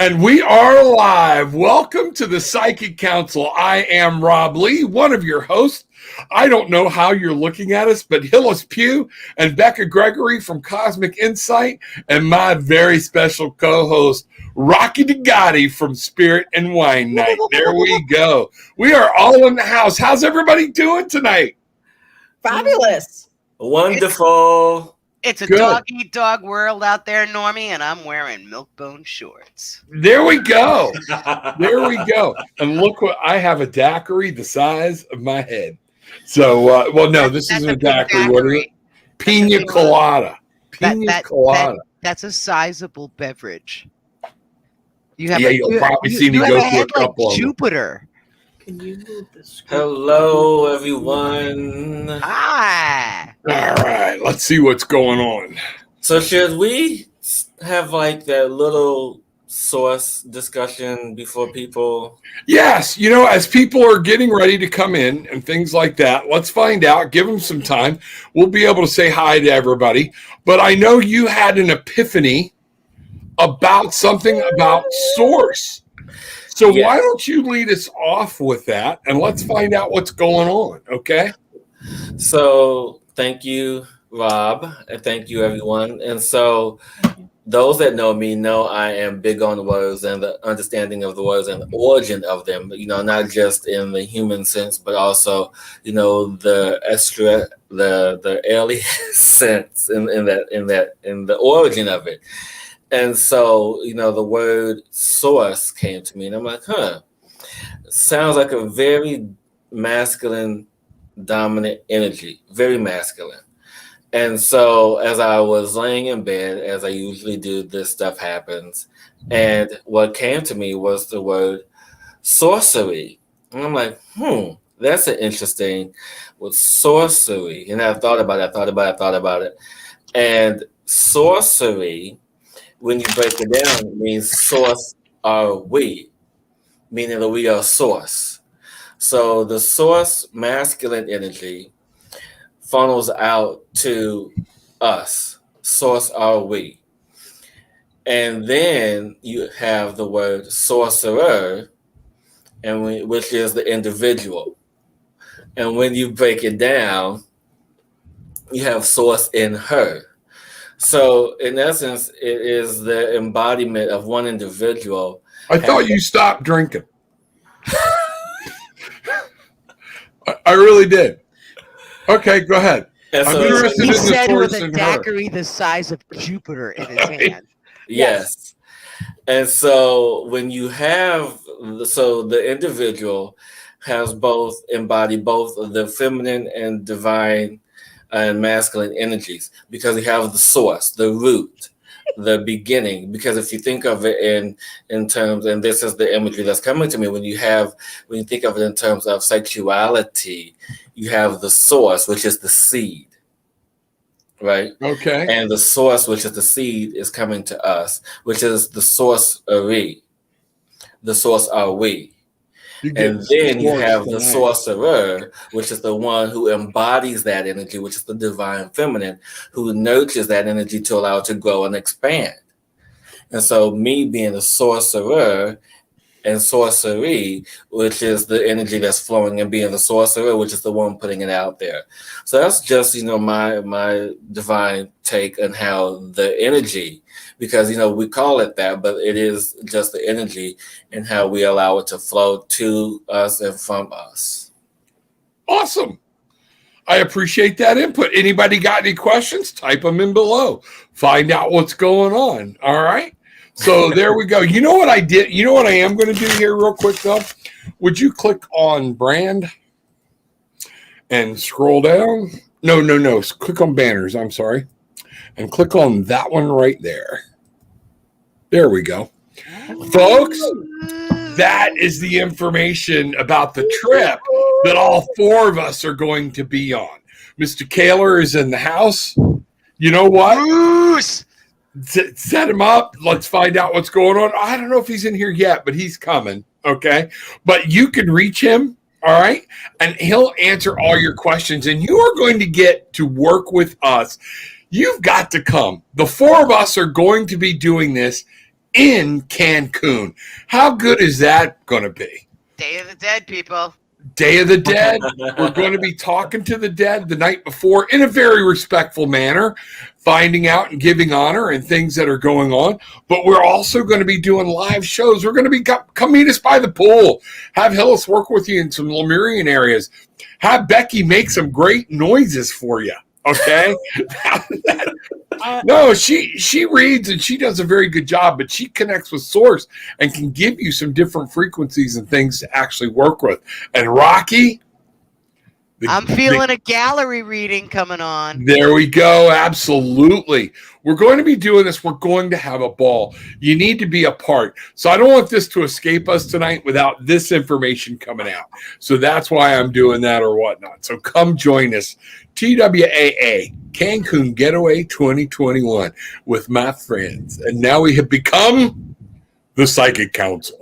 And we are live. Welcome to the Psychic Council. I am Rob Lee, one of your hosts. I don't know how you're looking at us, but Hillis Pugh and Becca Gregory from Cosmic Insight and my very special co-host, Rocky DeGotti from Spirit and Wine Night. There we go. We are all in the house. How's everybody doing tonight? Fabulous. Wonderful. It's a Good. dog-eat-dog world out there, Normie, and I'm wearing milk-bone shorts. There we go. There we go. And look what I have, a daiquiri the size of my head. So, well, no, this isn't a daiquiri. What is it? Pina colada. Pina colada. That's a sizable beverage. You have Yeah, you'll probably see me you go have a through a head like couple of them. Jupiter. Can you move the screen? Hello, everyone. Hi. All right, let's see what's going on. So should we have like that little source discussion before people? Yes, as people are getting ready to come in and things like that, let's find out. Give them some time. We'll be able to say hi to everybody. But I know you had an epiphany about something about source. So Yes. why don't you lead us off with that, and let's find out what's going on, okay? So thank you, Rob, and thank you, everyone. And so those that know me know I am big on words and the understanding of the words and the origin of them, not just in the human sense, but also, the the alien sense in the origin of it. And so, the word source came to me, and I'm like, sounds like a very masculine, dominant energy, very masculine. And so as I was laying in bed, as I usually do, this stuff happens. And what came to me was the word sorcery. And I'm like, that's an interesting with sorcery. And I thought about it. And sorcery, when you break it down, it means source are we, meaning that we are source. So the source masculine energy funnels out to us. Source are we. And then you have the word sorcerer, which is the individual. And when you break it down, you have source in her. So in essence, it is the embodiment of one individual. I thought you stopped drinking. I really did. Okay, go ahead. And I'm so, interested He in the said with source a in her. daiquiri the size of Jupiter in his hand. yes. And so when you have, the individual has embodied both of the feminine and divine and masculine energies, because you have the source, the root, the beginning. Because if you think of it in terms, and this is the imagery that's coming to me, when you think of it in terms of sexuality, you have the source, which is the seed, right? Okay. And the source, which is the seed, is coming to us, which is the sorcery. The source are we. And then you have the sorcerer, which is the one who embodies that energy, which is the divine feminine, who nurtures that energy to allow it to grow and expand. And so me being the sorcerer and sorcery, which is the energy that's flowing, and being the sorcerer, which is the one putting it out there. So that's just, my divine take on how the energy, because, we call it that, but it is just the energy and how we allow it to flow to us and from us. Awesome. I appreciate that input. Anybody got any questions? Type them in below. Find out what's going on. All right. So there we go. You know what I did? You know what I am going to do here real quick, though? Would you click on brand and scroll down? No. Click on banners. I'm sorry. And click on that one right there. There we go. Folks, that is the information about the trip that all four of us are going to be on. Mr. Kaler is in the house. You know what? Bruce! Set him up. Let's find out what's going on. I don't know if he's in here yet, but he's coming. Okay. But you can reach him. All right. And he'll answer all your questions. And you are going to get to work with us. You've got to come. The four of us are going to be doing this in Cancun. How good is that going to be? Day of the Dead, people. Day of the Dead. We're going to be talking to the dead the night before in a very respectful manner, finding out and giving honor and things that are going on. But we're also going to be doing live shows. We're going to be come meet us by the pool. Have Hillis work with you in some Lemurian areas. Have Becky make some great noises for you. Okay. No, she reads and she does a very good job, but she connects with source and can give you some different frequencies and things to actually work with. And Rocky, I'm feeling a gallery reading coming on. There we go. Absolutely. We're going to be doing this. We're going to have a ball. You need to be a part. So I don't want this to escape us tonight without this information coming out. So that's why I'm doing that or whatnot. So come join us. TWAA, Cancun Getaway 2021 with my friends. And now we have become the Psychic Council.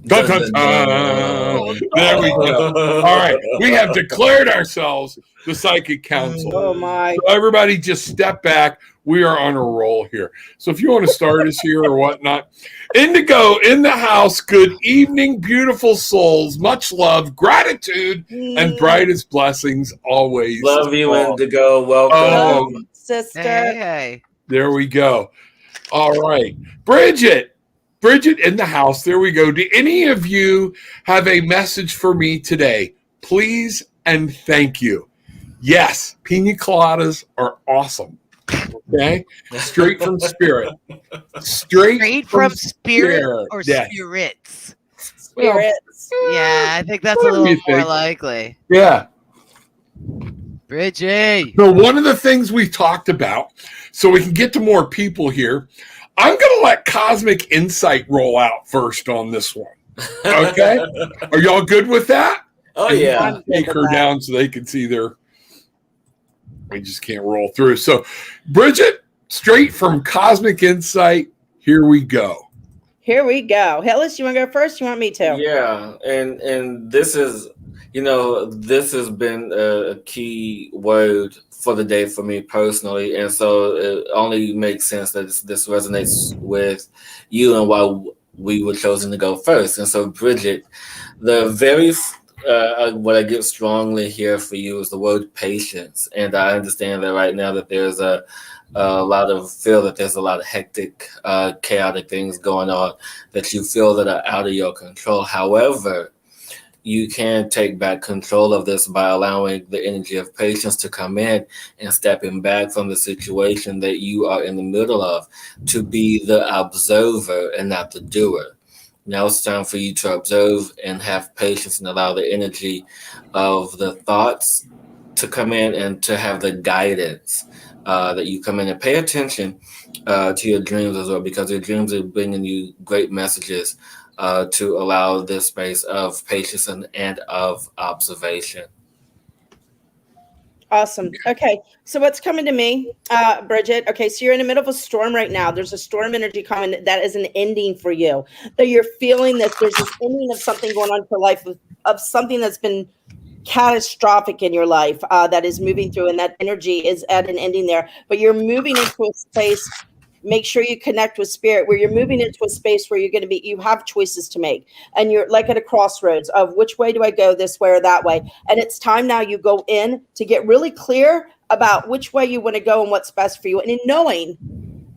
Dun, dun, dun. There we go. All right. We have declared ourselves the Psychic Council. Oh, my. So everybody just step back. We are on a roll here. So if you want to start us here or whatnot. Indigo in the house. Good evening, beautiful souls. Much love, gratitude, and brightest blessings always. Love you, Indigo. Welcome. Sister. Hey. There we go. All right. Bridget in the house. There we go. Do any of you have a message for me today? Please and thank you. Yes, pina coladas are awesome. Okay? Straight from spirit. Straight from spirit or yes. spirits? Spirits. Yeah, I think that's a little more likely. Yeah. Bridgie. So one of the things we talked about, so we can get to more people here, I'm going to let Cosmic Insight roll out first on this one. Okay? Are y'all good with that? Oh, yeah. Take her down so they can see their... We just can't roll through. So, Bridget, straight from Cosmic Insight, here we go. Here we go. Hillis, you want to go first? You want me to? Yeah, and this is, this has been a key word for the day for me personally, and so it only makes sense that this resonates with you and why we were chosen to go first. And so, Bridget, the very what I get strongly here for you is the word patience, and I understand that right now that there's a lot of hectic, chaotic things going on that you feel that are out of your control. However, you can take back control of this by allowing the energy of patience to come in and stepping back from the situation that you are in the middle of to be the observer and not the doer. Now it's time for you to observe and have patience and allow the energy of the thoughts to come in and to have the guidance that you come in and pay attention to your dreams as well, because your dreams are bringing you great messages to allow this space of patience and of observation. Awesome. Okay. So what's coming to me, Bridget? Okay. So you're in the middle of a storm right now. There's a storm energy coming that is an ending for you. That you're feeling that there's this ending of something going on in your life, of something that's been catastrophic in your life that is moving through, and that energy is at an ending there. But you're moving into a space. Make sure you connect with spirit, where you're moving into a space where you're going to be, you have choices to make, and you're like at a crossroads of which way do I go, this way or that way. And it's time now you go in to get really clear about which way you want to go and what's best for you. And in knowing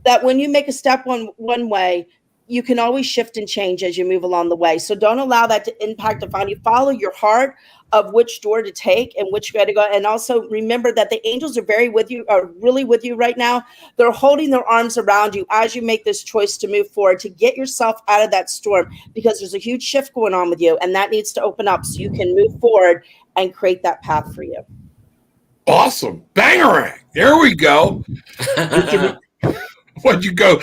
that when you make a step one way, you can always shift and change as you move along the way. So don't allow that to impact upon you. Follow your heart of which door to take and which way to go. And also remember that the angels are really with you right now. They're holding their arms around you as you make this choice to move forward, to get yourself out of that storm, because there's a huge shift going on with you, and that needs to open up so you can move forward and create that path for you. Awesome. Bangarang. There we go. What'd you go?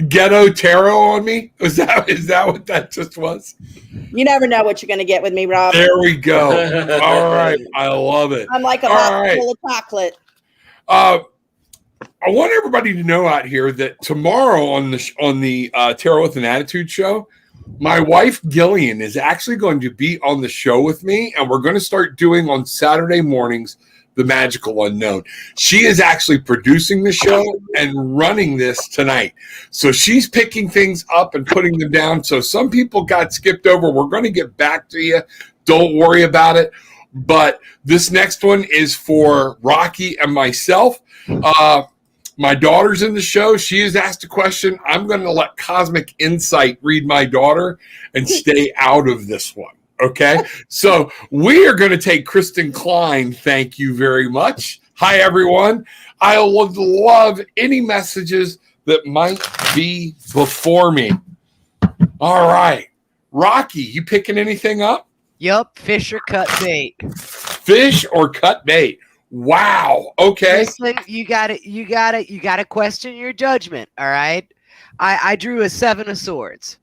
Ghetto tarot on me? Is that what that just was? You never know what you're going to get with me, Rob. There we go. All right. I love it. I'm like a box full of chocolate. I want everybody to know out here that tomorrow on the Tarot with an Attitude show, my wife Gillian is actually going to be on the show with me, and we're going to start doing on Saturday mornings the magical unknown. She is actually producing the show and running this tonight. So she's picking things up and putting them down. So some people got skipped over. We're going to get back to you. Don't worry about it. But this next one is for Rocky and myself. My daughter's in the show. She has asked a question. I'm going to let Cosmic Insight read my daughter and stay out of this one. Okay? So we are going to take Kristen Klein. Thank you very much. Hi, everyone. I would love any messages that might be before me. All right. Rocky, you picking anything up? Yup, fish or cut bait. Fish or cut bait? Wow. Okay. Listen, you gotta question your judgment. All right. I drew a 7 of swords,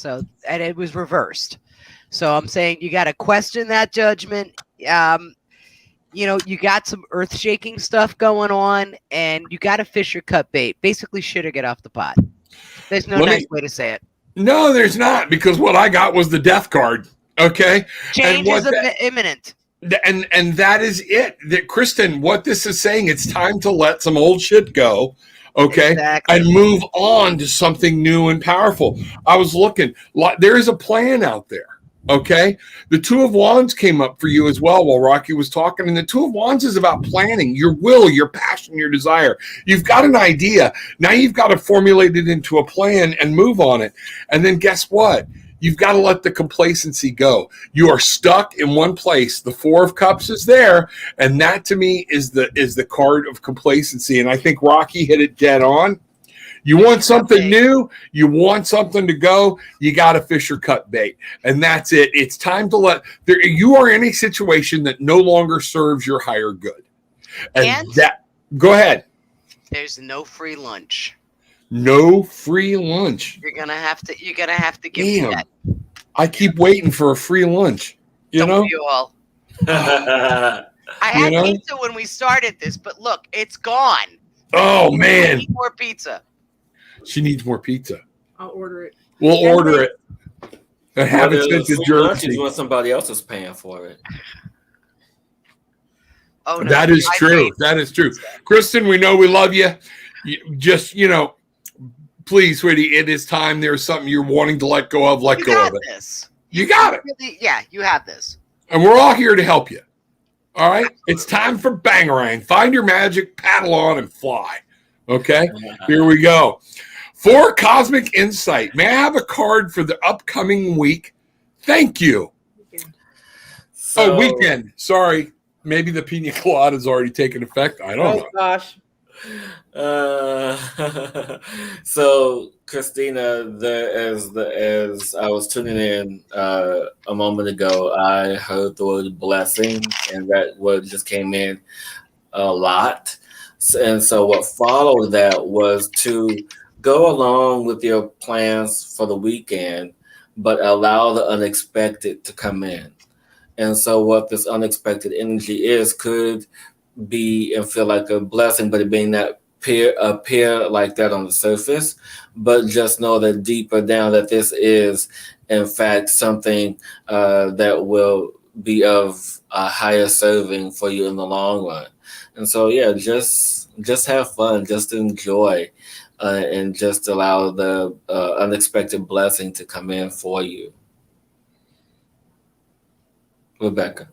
and it was reversed. So I'm saying you gotta question that judgment. You got some earth shaking stuff going on, and you gotta fish or cut bait. Basically, shit or get off the pot. There's no nice way to say it. No, there's not, because what I got was the death card. Okay. Change is imminent. And that is it. That Kristen, what this is saying, it's time to let some old shit go, okay, exactly. And move on to something new and powerful. I was looking, there is a plan out there, okay? The Two of Wands came up for you as well while Rocky was talking, and the Two of Wands is about planning, your will, your passion, your desire. You've got an idea. Now you've got to formulate it into a plan and move on it. And then guess what? You've got to let the complacency go. You are stuck in one place. The Four of Cups is there, and that to me is the card of complacency. And I think Rocky hit it dead on. You want something new, you want something to go, you got to fish or cut bait. And that's it. It's time to you are in a situation that no longer serves your higher good. And go ahead. There's no free lunch. No free lunch. You're gonna have to give me that. I keep waiting for a free lunch. Don't we all? I had pizza when we started this, but look, it's gone. Oh man! I need more pizza. She needs more pizza. I'll order it. We'll order it. And have it sent to Jersey. You want somebody else is paying for it. Oh no! That is true. That is true. Kristen, we know we love you. Just please, sweetie, it is time. There's something you're wanting to let go of. Let go of it. This. You got it. Really, yeah, you have this. And we're all here to help you. All right? It's time for Bangarang. Find your magic, paddle on, and fly. Okay? Here we go. For Cosmic Insight, may I have a card for the upcoming week? Thank you. Weekend. Sorry. Maybe the pina colada has already taken effect. I don't know. Gosh. So Christina, as I was tuning in a moment ago, I heard the word blessing, and that word just came in a lot. And so what followed that was to go along with your plans for the weekend, but allow the unexpected to come in. And so what this unexpected energy is could be and feel like a blessing, but it may not appear like that on the surface. But just know that deeper down that this is, in fact, something that will be of a higher serving for you in the long run. And so, yeah, just have fun, just enjoy, and just allow the unexpected blessing to come in for you. Rebecca.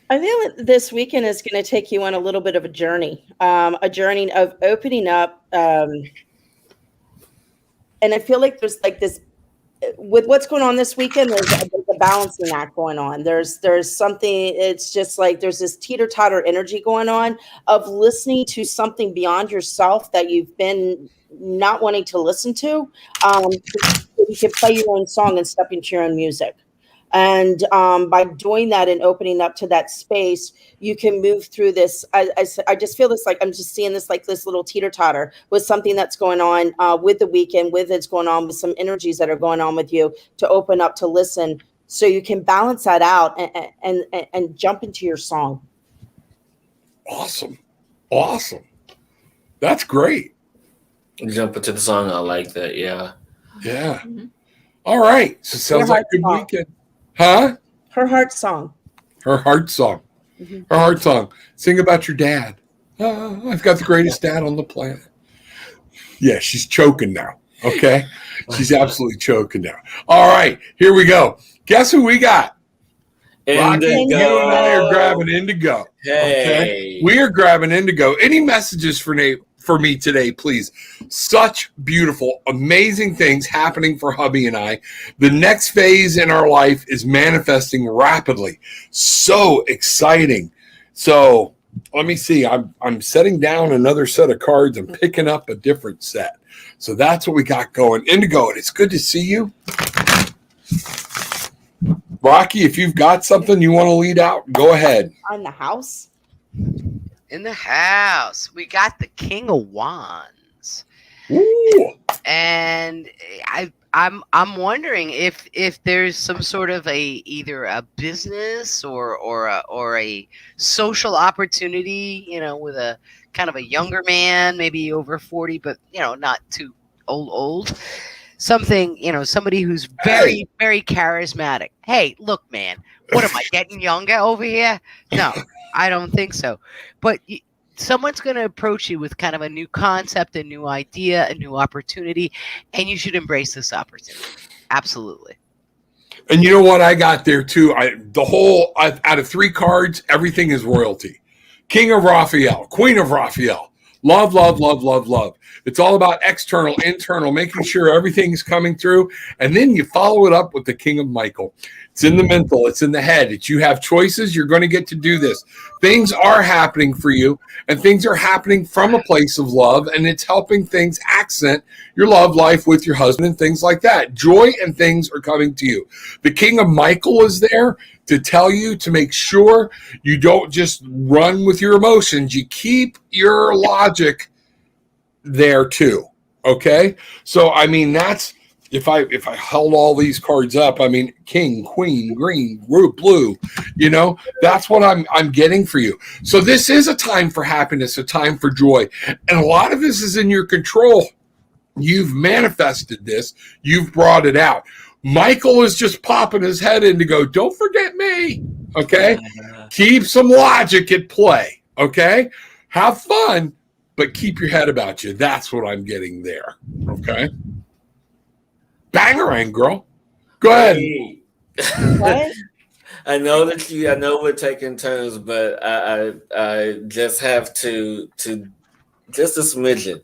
I feel that this weekend is going to take you on a little bit of a journey of opening up. And I feel like there's like this, with what's going on this weekend, there's a balancing act going on. There's something, it's just like there's this teeter-totter energy going on of listening to something beyond yourself that you've been not wanting to listen to. You can play your own song and step into your own music. And by doing that and opening up to that space, you can move through this. I just feel this, like I'm just seeing this like this little teeter-totter with something that's going on with the weekend, with it's going on with some energies that are going on with you, to open up, to listen, so you can balance that out and jump into your song. Awesome. That's great. Jump into the song. I like that. Yeah. Yeah. Mm-hmm. All right. So sounds like a good weekend. Huh? Her heart song. Her heart song. Her heart song. Sing about your dad. I've got the greatest dad on the planet. Yeah, she's choking now. Okay. She's absolutely choking now. All right, here we go. Guess who we got? Rocky, you and I are grabbing Indigo. Okay. We are grabbing Indigo. Any messages for me today, please? Such beautiful, amazing things happening for hubby and I. The next phase in our life is manifesting rapidly. So exciting. So let me see. I'm setting down another set of cards and picking up a different set. So that's what we got going. Indigo, it's good to see you. Rocky, if you've got something you want to lead out, go ahead. On the house? In the house, we got the King of Wands. Ooh. And I'm wondering if there's some sort of either a business or a social opportunity, with a kind of a younger man, maybe over 40, but not too old. Something, somebody who's very, very charismatic. Hey, look, man, what am I getting younger over here? No, I don't think so. But someone's going to approach you with kind of a new concept, a new idea, a new opportunity, and you should embrace this opportunity. Absolutely. And you know what I got there too? Out of 3 cards, everything is royalty. King of Raphael, Queen of Raphael. Love, love, love, love, love. It's all about external, internal, making sure everything's coming through. And then you follow it up with the King of Michael. It's in the mental. It's in the head. It's you have choices. You're going to get to do this. Things are happening for you, and things are happening from a place of love, and it's helping things accent your love life with your husband and things like that. Joy and things are coming to you. The King of Michael is there to tell you to make sure you don't just run with your emotions. You keep your logic there too. Okay? So, I mean, that's, if I held all these cards up, I mean, king, queen, green, blue, that's what I'm getting for you. So this is a time for happiness, a time for joy. And a lot of this is in your control. You've manifested this. You've brought it out. Michael is just popping his head in to go, don't forget me. Okay? Keep some logic at play. Okay? Have fun, but keep your head about you. That's what I'm getting there. Okay? Bangarang, girl. Go ahead. What? I know we're taking turns, but I just have to just a smidgen.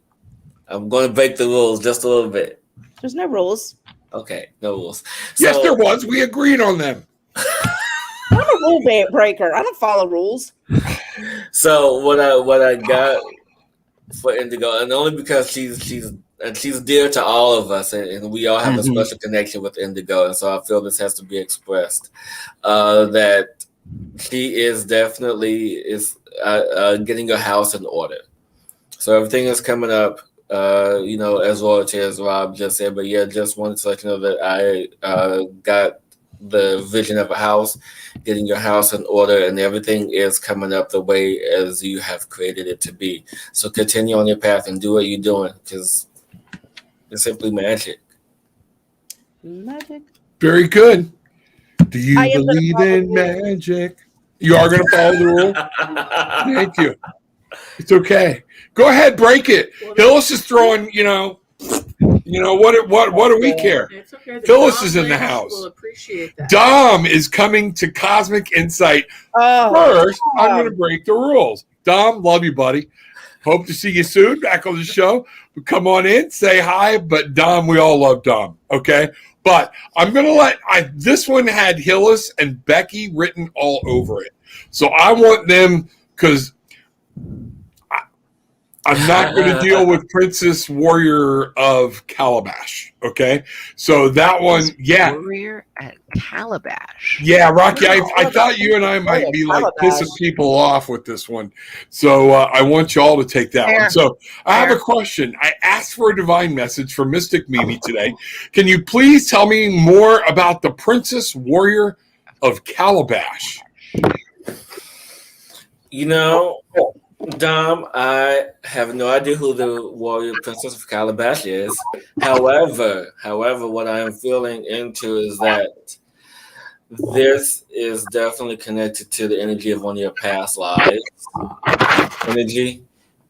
I'm going to break the rules just a little bit. There's no rules. Okay, no rules. Yes, there was. We agreed on them. I'm a rule breaker. I don't follow rules. So what I got for Indigo, and only because she's dear to all of us, and we all have a special connection with Indigo, and so I feel this has to be expressed. That she is definitely getting her house in order. So everything is coming up. As royalty, as Rob just said, but yeah, just wanted to let you know that I got the vision of a house, getting your house in order, and everything is coming up the way as you have created it to be. So continue on your path and do what you're doing, because it's simply magic. Magic. Very good. Do you believe in magic? You are going to follow the rule? Thank you. It's okay. Go ahead, break it. Phyllis is throwing, what do we care? It's okay. Phyllis is in the house. We'll appreciate that. Dom is coming to Cosmic Insight. First, I'm going to break the rules. Dom, love you, buddy. Hope to see you soon back on the show. Come on in, say hi. But Dom, we all love Dom, okay? But I'm going to this one had Hillis and Becky written all over it. So I want them, because I'm not going to deal with Princess Warrior of Calabash. Okay. So that one, yeah. Warrior at Calabash. Yeah, Rocky, I thought you and I might be like pissing people off with this one. So I want you all to take that one. So I have a question. I asked for a divine message from Mystic Mimi today. Can you please tell me more about the Princess Warrior of Calabash? Dom, I have no idea who the warrior princess of Calabash is. However, what I am feeling into is that this is definitely connected to the energy of one of your past lives energy,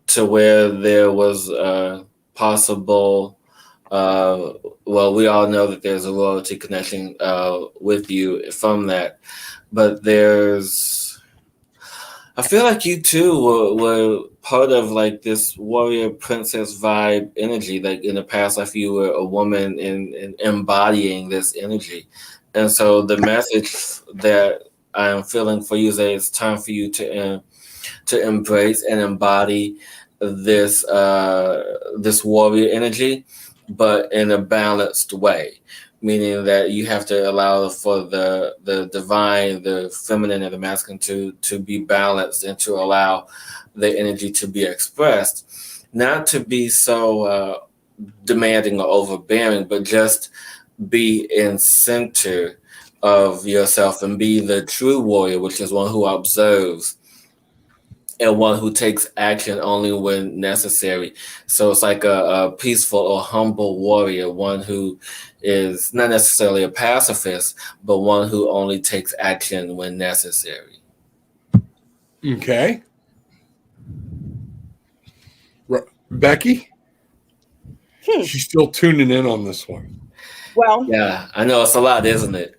to where there was possible. Well, we all know that there's a royalty connection with you from that, but I feel like you too were part of like this warrior princess vibe energy. Like in the past life, you were a woman in embodying this energy. And so the message that I'm feeling for you is that it's time for you to embrace and embody this warrior energy, but in a balanced way, meaning that you have to allow for the divine, the feminine, and the masculine to be balanced, and to allow the energy to be expressed, not to be so demanding or overbearing, but just be in center of yourself and be the true warrior, which is one who observes and one who takes action only when necessary. So it's like a peaceful or humble warrior, one who is not necessarily a pacifist, but one who only takes action when necessary. Okay. Becky? She's still tuning in on this one. Well, Yeah, I know it's a lot, isn't it?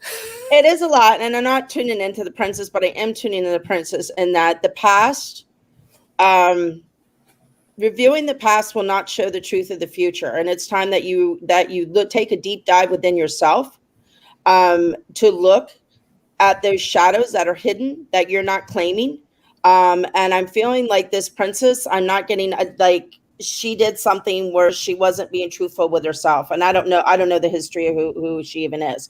it is a lot, and I'm not tuning into the princess, but I am tuning into the princess, and that the past, reviewing the past will not show the truth of the future, and it's time that you take a deep dive within yourself, to look at those shadows that are hidden that you're not claiming. And I'm feeling like this princess, I'm not getting like she did something where she wasn't being truthful with herself, and I don't know the history of who she even is.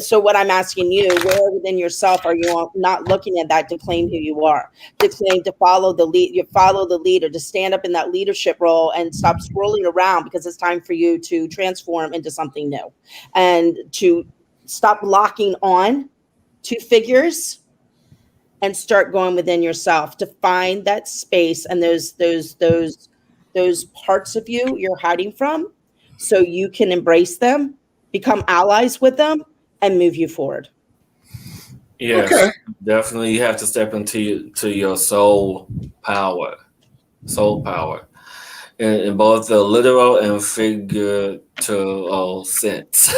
So what I'm asking you, where within yourself are you not looking at that to claim who you are, to claim, to follow the lead, you follow the leader, to stand up in that leadership role and stop swirling around, because it's time for you to transform into something new, and to stop locking on to figures and start going within yourself to find that space and those parts of you you're hiding from, so you can embrace them, become allies with them, and move you forward. Yes, Okay. definitely. You have to step into your soul power, in both the literal and figurative sense.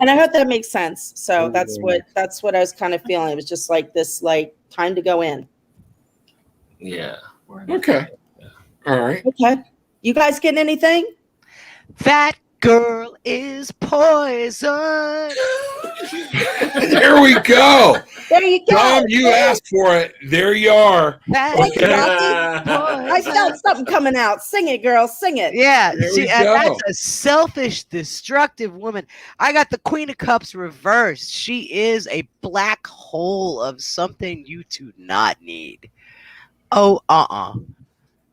And I hope that makes sense. So that's what I was kind of feeling. It was just like this, like, time to go in. Yeah. Okay. All right. Okay. You guys getting anything? That girl is poison. There we go. There you go. Tom, you asked for it. There you are. Thank you, Ralphie. I Poison. felt something coming out. Sing it, girl. Sing it. Yeah, There see, we and go. that's a selfish, destructive woman. I got the Queen of Cups reversed. She is a black hole of something you do not need. Oh,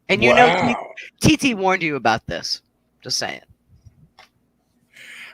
And you know, Wow. TT warned you about this. Just saying.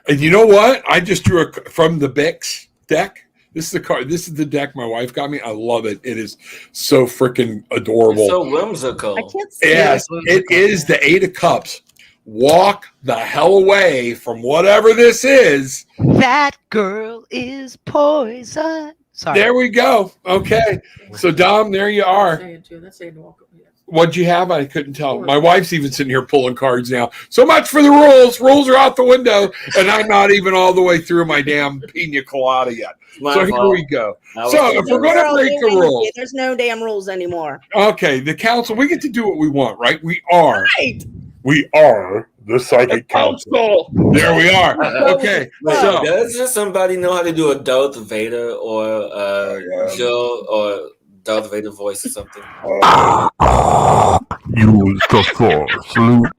And you know what? I just drew from the Bix deck. This is the card. This is the deck my wife got me. I love it. It is so freaking adorable. So whimsical. I can't see Yes, it is the Eight of Cups. Walk the hell away from whatever this is. That girl is poison. Sorry. There we go. Okay. So, Dom, there you are. That's saying walk. Yes. What'd you have? I couldn't tell. My wife's even sitting here pulling cards now. So much for the rules. Rules are out the window, and I'm not even all the way through my damn pina colada yet. So here we go. So if we're going to break the rules, there's no damn rules anymore. okay, the council, we get to do what we want, right? We are the Psychic Council. There we are. Okay. So Does somebody know how to do a Darth Vader or Jill or Darth Vader voice or something? Use the Force, Luke.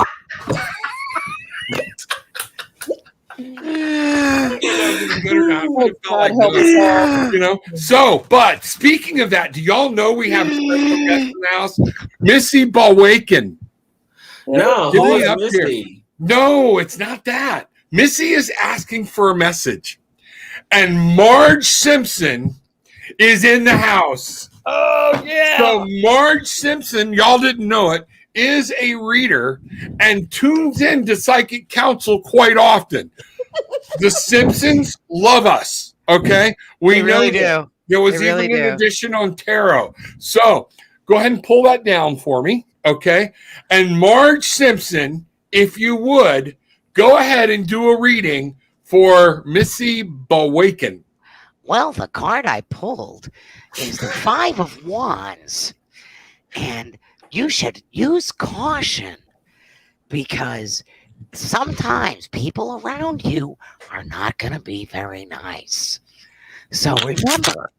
God help us all. You know. So, but speaking of that, do y'all know we have a special guest in the house, Missy Balwakin? No, Get who me is up here. Misty? No, it's not that. Missy is asking for a message, and Marge Simpson is in the house. Oh yeah. So Marge Simpson, y'all didn't know it, is a reader and tunes in to Psychic Council quite often. The Simpsons love us. Okay, we They really know that. do. There was They really even an do. edition on tarot. So go ahead and pull that down for me. Okay, and Marge Simpson, if you would go ahead and do a reading for Missy Bawaken. Well, the card I pulled is the Five of Wands. And you should use caution because sometimes people around you are not going to be very nice. So remember,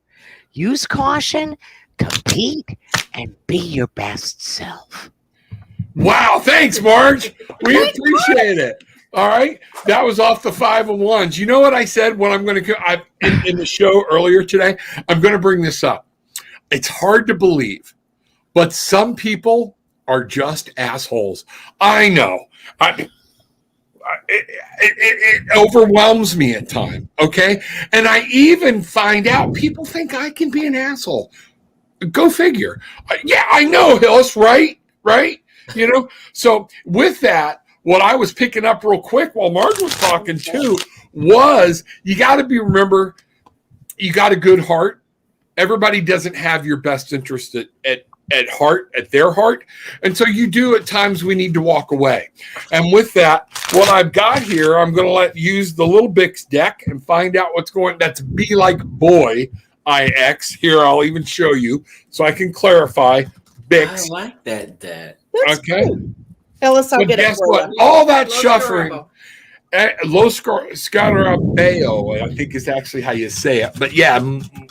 use caution, compete, and be your best self. Wow, thanks, Marge. We appreciate it. All right, that was off the Five of Wands. You know what I said when I'm going to in the show earlier today? I'm going to bring this up. It's hard to believe, but some people are just assholes. I know. It overwhelms me at times. Okay, and I even find out people think I can be an asshole. Go figure. Yeah, I know, Hills. Right. You know. So with that, what I was picking up real quick while Marge was talking too was you got to remember you got a good heart. Everybody doesn't have your best interest at heart, at their heart. And so you do at times we need to walk away. And with that, what I've got here, I'm going to use the little Bix deck and find out what's going. That's Be Like Boy IX. Here, I'll even show you so I can clarify. Bix. I like that deck. Okay. Phyllis, I'll But get it guess for what? you. All that shuffling. Los Scarabeo, I think is actually how you say it. But yeah,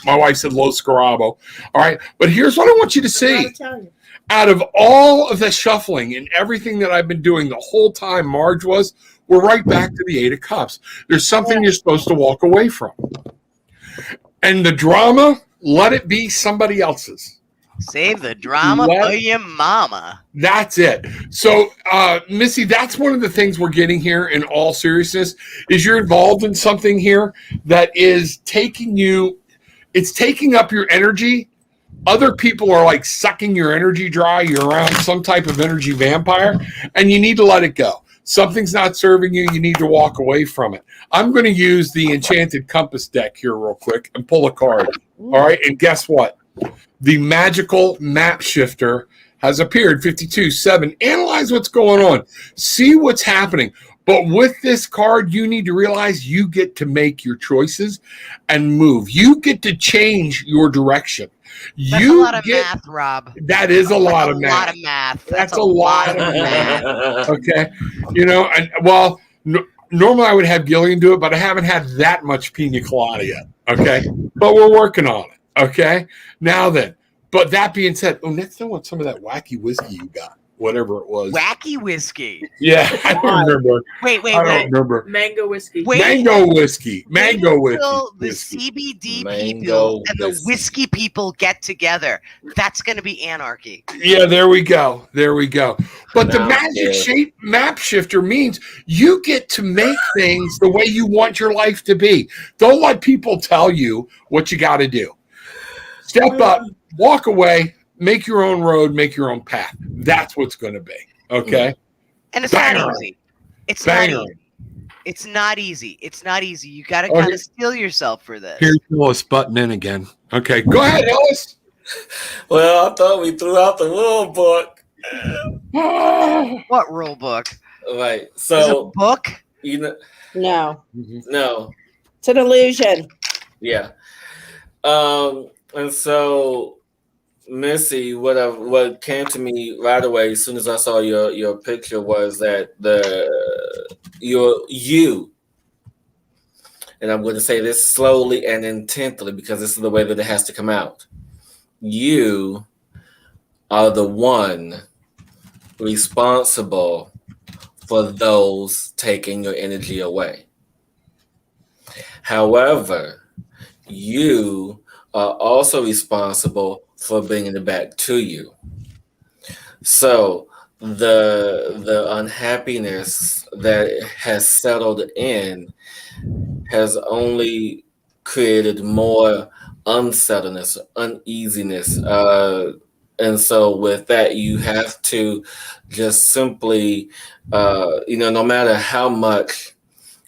my wife said Los Scarabo. All right. But here's what I want you to see. Out of all of the shuffling and everything that I've been doing the whole time Marge was, we're right back to the Eight of Cups. There's something you're supposed to walk away from. And the drama, let it be somebody else's. Save the drama for your mama. That's it. So, Missy, that's one of the things we're getting here in all seriousness is you're involved in something here that is taking up your energy. Other people are like sucking your energy dry. You're around some type of energy vampire and you need to let it go. Something's not serving you. You need to walk away from it. I'm going to use the Enchanted Compass deck here real quick and pull a card. All right. And guess what? The magical map shifter has appeared. 52-7. Analyze what's going on. See what's happening. But with this card, you need to realize you get to make your choices and move. You get to change your direction. That's a lot of math, Rob. That is a lot of math. A lot of math. That's a lot of math. Okay. You know, and well, normally I would have Gillian do it, but I haven't had that much pina colada yet. Okay. But we're working on it. Okay. Now then, but that being said, next I want some of that wacky whiskey you got, whatever it was. Wacky whiskey. Yeah, I don't remember. Wait. I don't remember. Mango whiskey. Mango whiskey. Mango whiskey. The CBD Mango people and the whiskey. whiskey people get together. That's going to be anarchy. Yeah, there we go. But the Now, magic shape map shifter means you get to make things the way you want your life to be. Don't let people tell you what you got to do. Step up, walk away, make your own road, make your own path. That's what's going to be. Okay? And it's Banger. not easy. It's Banger. not easy. It's not easy. It's not easy. You got to kind of steel yourself for this. Here's Ellis button in again. Okay, go ahead, Ellis. Well, I thought we threw out the rule book. What rule book? Right. There's So, a book? you know, No, no. it's an illusion. Yeah. And so, Missy, what came to me right away as soon as I saw your picture was that you, and I'm going to say this slowly and intently because this is the way that it has to come out. You are the one responsible for those taking your energy away. However, you are also responsible for bringing it back to you. So the unhappiness that has settled in has only created more unsettledness, uneasiness. And so with that, you have to just simply, no matter how much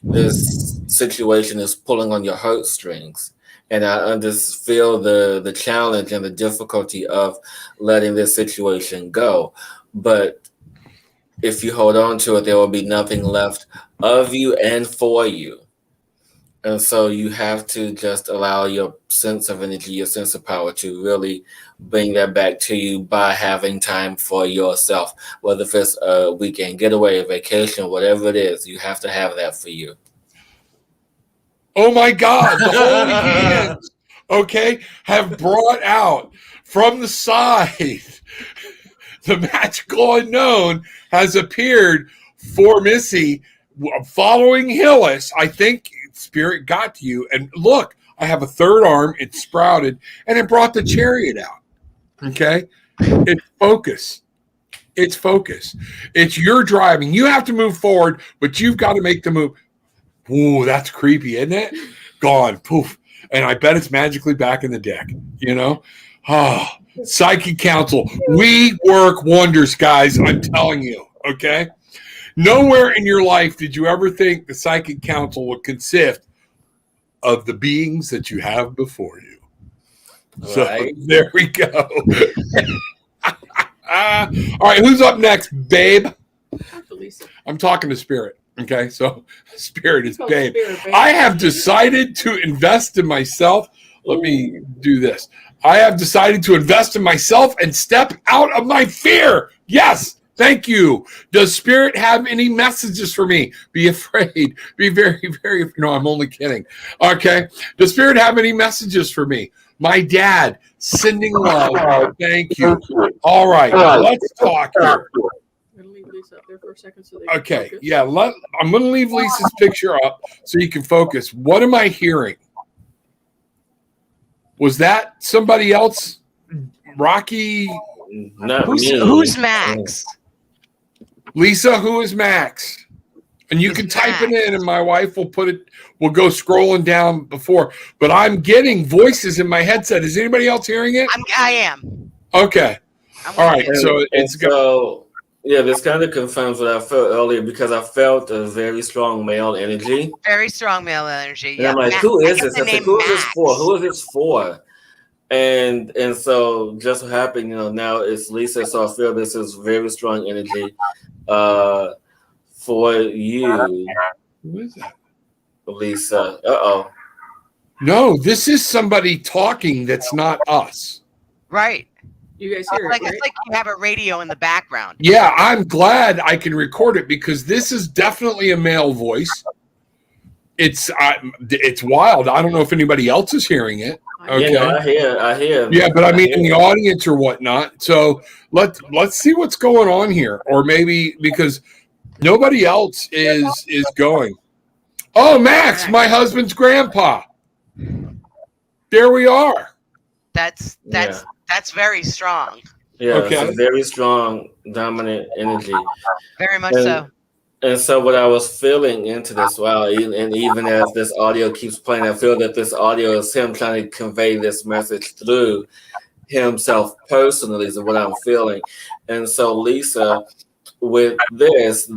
this situation is pulling on your heartstrings. And I just feel the challenge and the difficulty of letting this situation go. But if you hold on to it, there will be nothing left of you and for you. And so you have to just allow your sense of energy, your sense of power to really bring that back to you by having time for yourself. Whether if it's a weekend getaway, a vacation, whatever it is, you have to have that for you. Oh my God, the holy hands, okay, have brought out from the side. The magical unknown has appeared for Missy. Following Hillis, I think Spirit got to you. And look, I have a third arm. It sprouted, and it brought the chariot out. Okay? It's focus. It's focus. It's your driving. You have to move forward, but you've got to make the move. Ooh, that's creepy, isn't it? Gone. Poof. And I bet it's magically back in the deck. You know? Oh, Psychic Council. We work wonders, guys. I'm telling you. Okay? Nowhere in your life did you ever think the Psychic Council would consist of the beings that you have before you. Right. So there we go. All right, who's up next, babe? I'm talking to Spirit. Okay, so Spirit is babe. I have decided to invest in myself. Let me do this. I have decided to invest in myself and step out of my fear. Yes. Thank you. Does Spirit have any messages for me? Be afraid. Be very, very. No, I'm only kidding. Okay. Does Spirit have any messages for me? My dad, sending love. Thank you. All right. Let's talk here. I'm going to leave Lisa up there for a second so they can Okay. focus. Yeah. I'm going to leave Lisa's picture up so you can focus. What am I hearing? Was that somebody else? Rocky? Not me. Who's Max? Lisa, who is Max? And you can type it in, and my wife will put it. We'll go scrolling down before. But I'm getting voices in my headset. Is anybody else hearing it? I am. Okay. All right. So it's so yeah. This kind of confirms what I felt earlier because I felt a very strong male energy. Very strong male energy. And I'm like, who is this? I'm like, who is this for? Who is this for? And so just what happened, now it's Lisa. So I feel this is very strong energy for you. Who is that? Lisa. Uh-oh. No, this is somebody talking that's not us. Right. You guys hear it, right? It's like you have a radio in the background. Yeah, I'm glad I can record it because this is definitely a male voice. It's wild. I don't know if anybody else is hearing it. Okay. Yeah, I hear. Yeah, but I mean in the audience or whatnot. So let's see what's going on here. Or maybe because nobody else is going. Oh, Max, my husband's grandpa. There we are. That's very strong. Yeah, okay. It's a very strong, dominant energy. Very much so. And so what I was feeling into this, and even as this audio keeps playing, I feel that this audio is him trying to convey this message through himself personally is what I'm feeling. And so Lisa, with this,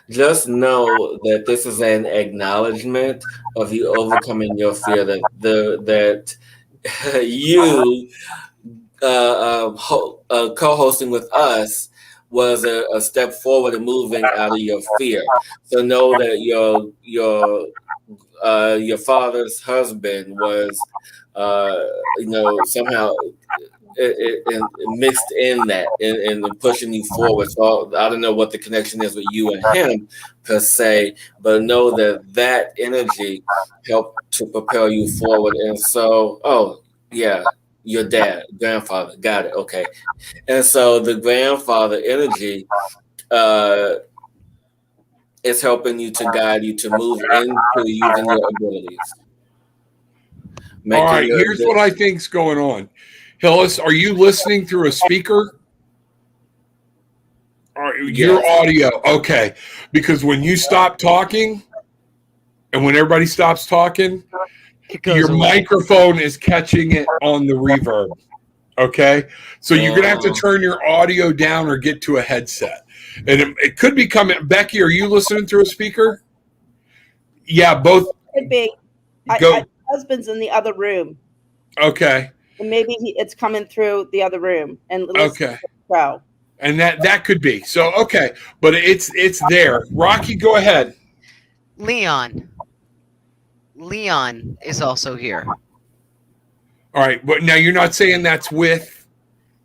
just know that this is an acknowledgement of you overcoming your fear, that you co-hosting with us was a step forward in moving out of your fear. So know that your father's husband was, somehow it mixed in that and pushing you forward. So I don't know what the connection is with you and him per se, but know that energy helped to propel you forward. And so, your dad, grandfather, got it, okay. And so the grandfather energy is helping you to guide you to move into using your abilities. All right, here's what I think's going on. Hillis, are you listening through a speaker? Your audio, okay. Because when you stop talking and when everybody stops talking, your microphone is catching it on the reverb. Okay? So you're going to have to turn your audio down or get to a headset. And it could be coming. Becky, are you listening through a speaker? Yeah, both. Could be. Go. My husband's in the other room. Okay. And maybe it's coming through the other room. And Okay. Go. And that could be. So, okay. But it's there. Rocky, go ahead. Leon is also here. All right. But now you're not saying that's with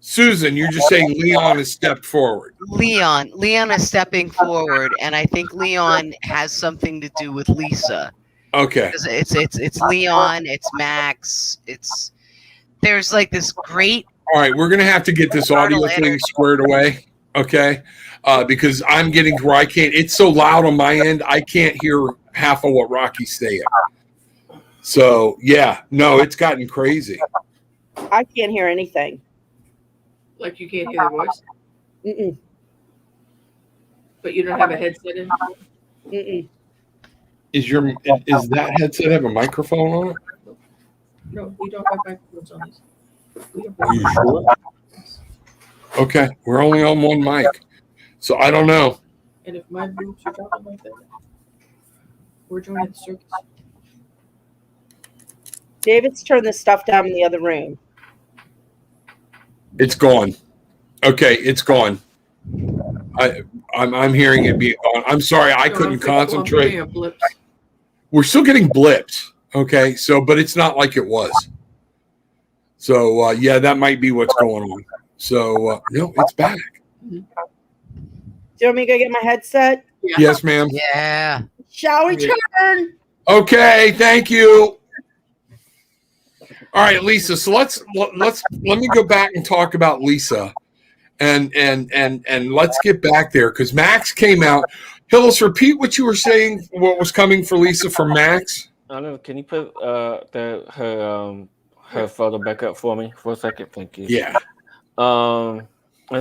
Susan. You're just saying Leon has stepped forward. Leon is stepping forward, and I think Leon has something to do with Lisa. Okay. It's Leon, it's Max, there's like this great. All right, we're gonna have to get this audio thing squared away, okay? Because I'm getting to where I can't. It's so loud on my end, I can't hear half of what Rocky's saying. So yeah, no, it's gotten crazy. I can't hear anything. Like you can't hear the voice, Mm-mm. but you don't have a headset in. Mm-mm. Is that headset have a microphone on it? No, we don't have microphones on these. Are you sure? Okay, we're only on one mic, so I don't know. And if my boobs are talking like that, we're joining the circus. David's turned the stuff down in the other room. It's gone. Okay, it's gone. I'm hearing it being gone. I'm sorry, I couldn't concentrate. We're still getting blips. Okay, so but it's not like it was. So yeah, that might be what's going on. So no, it's back. Do you want me to go get my headset? Yeah. Yes, ma'am. Yeah. Shall we turn? Okay, thank you. All right, Lisa. So let me go back and talk about Lisa, and let's get back there because Max came out. Hillis, repeat what you were saying. What was coming for Lisa from Max? I don't know. Can you put her photo back up for me for a second? Thank you. Yeah. And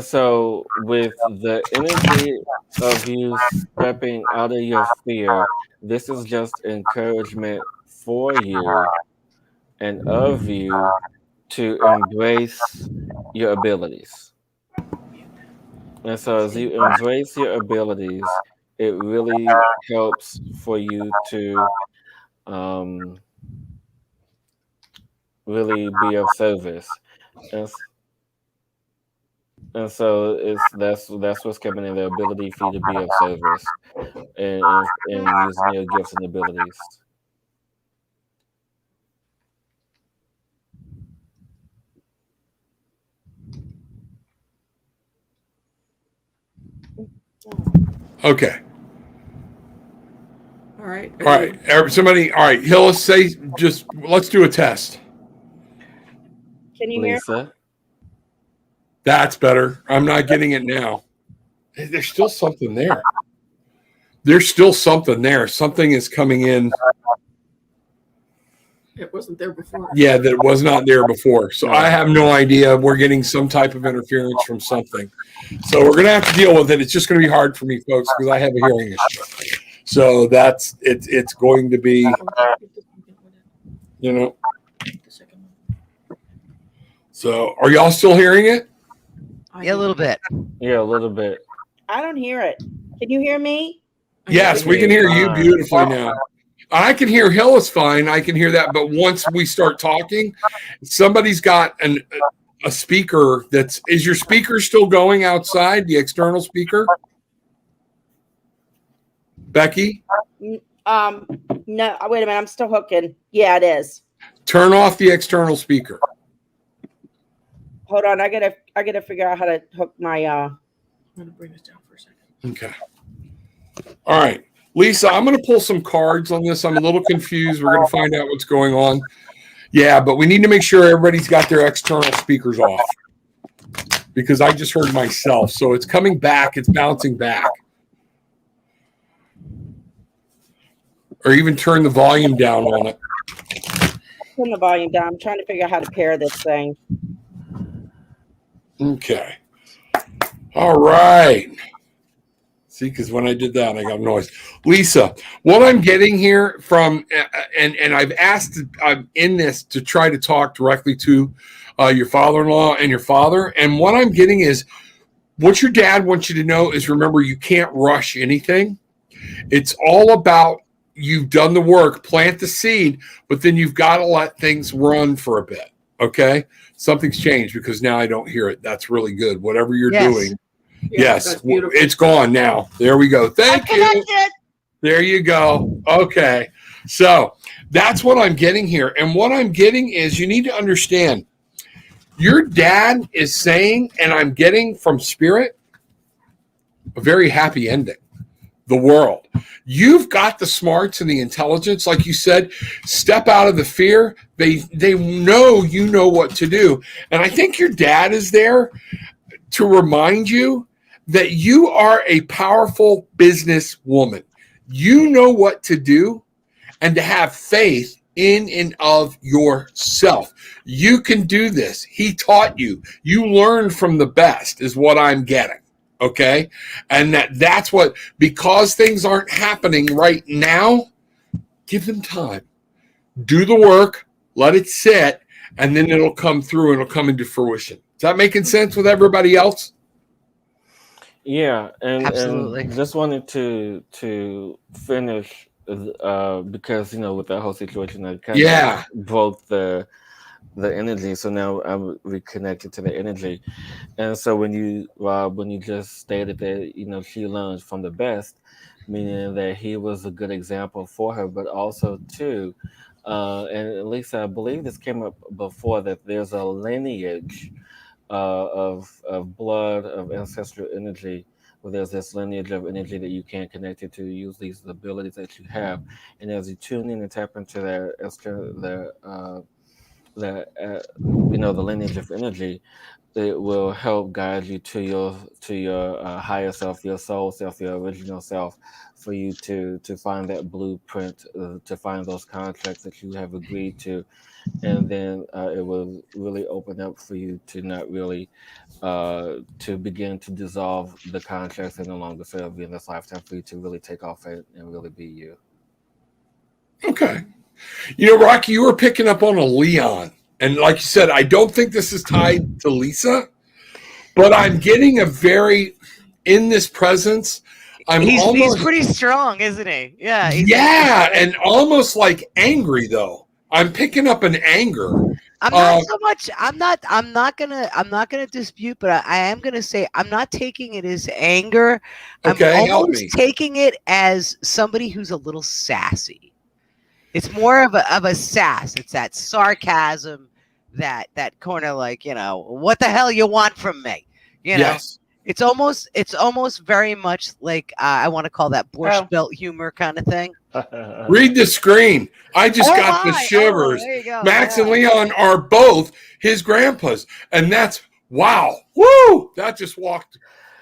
so with the energy of you stepping out of your fear, this is just encouragement for you and of you to embrace your abilities. And so as you embrace your abilities, it really helps for you to really be of service. And so that's what's coming in, the ability for you to be of service and using your gifts and abilities. Okay. All right. All right. Somebody. All right. Hillis, say just let's do a test. Can you hear? Lisa? That's better. I'm not getting it now. There's still something there. There's still something there. Something is coming in. It wasn't there before. Yeah, that was not there before. So I have no idea. We're getting some type of interference from something. So we're going to have to deal with it. It's just going to be hard for me, folks, because I have a hearing issue. So that's it. It's going to be, you know. So are y'all still hearing it? Yeah, a little bit. Yeah, a little bit. I don't hear it. Can you hear me? Yes, we can hear you beautifully now. I can hear Hillis fine. I can hear that. But once we start talking, somebody's got a speaker is your speaker still going outside, the external speaker? Becky? No, wait a minute. I'm still hooking. Yeah, it is. Turn off the external speaker. Hold on. I gotta figure out how to hook my I'm gonna bring this down for a second. Okay. All right. Lisa, I'm going to pull some cards on this. I'm a little confused. We're going to find out what's going on. Yeah, but we need to make sure everybody's got their external speakers off because I just heard myself. So it's coming back. It's bouncing back. Or even turn the volume down on it. turn the volume down. I'm trying to figure out how to pair this thing. Okay. All right. See, because when I did that, I got noise. Lisa, what I'm getting here from, and I've asked in this to try to talk directly to your father-in-law and your father, and what I'm getting is what your dad wants you to know is remember, you can't rush anything. It's all about you've done the work, plant the seed, but then you've got to let things run for a bit. Okay. Something's changed because now I don't hear it. That's really good. Whatever you're doing. Yeah, Yes. that's beautiful. It's gone now. There we go. Thank you. Connected. There you go. Okay. So that's what I'm getting here. And what I'm getting is you need to understand your dad is saying, and I'm getting from spirit, a very happy ending. The world. You've got the smarts and the intelligence, like you said. Step out of the fear. They know you know what to do. And I think your dad is there to remind you that you are a powerful businesswoman. You know what to do and to have faith in and of yourself. You can do this. He taught you. You learned from the best is what I'm getting. Okay. And that's what, because things aren't happening right now, give them time. Do the work, let it sit, and then it'll come through and it'll come into fruition. Is that making sense with everybody else? Yeah, Absolutely. and just wanted to finish because with that whole situation, I kind of broke the energy. So now I'm reconnected to the energy. And so when you, Rob, when you just stated that, she learned from the best, meaning that he was a good example for her, but also too, and Lisa, I believe this came up before, that there's a lineage of blood, of ancestral energy, where there's this lineage of energy that you can connect it to, use these abilities that you have. And as you tune in and tap into the lineage of energy, it will help guide you to your higher self, your soul self, your original self, for you to find that blueprint, to find those contracts that you have agreed to, and then it will really open up for you to not really to begin to dissolve the contracts that no longer serve you in this lifetime, for you to really take off and really be you. Okay. Rocky, you were picking up on a Leon. And like you said, I don't think this is tied to Lisa, but I'm getting in this presence, He's pretty strong, isn't he? Yeah. And almost like angry, though. I'm picking up an anger. I'm not so much. I'm not gonna dispute, but I am gonna say I'm not taking it as anger. Okay, I'm help almost me. taking it as somebody who's a little sassy. It's more of a sass. It's that sarcasm, that corner, like, what the hell you want from me? Yes. It's almost very much like I want to call that Borscht Belt humor kind of thing. Read the screen. I just got the shivers. There you go. Max and Leon are both his grandpas. And that's, wow. Woo! That just walked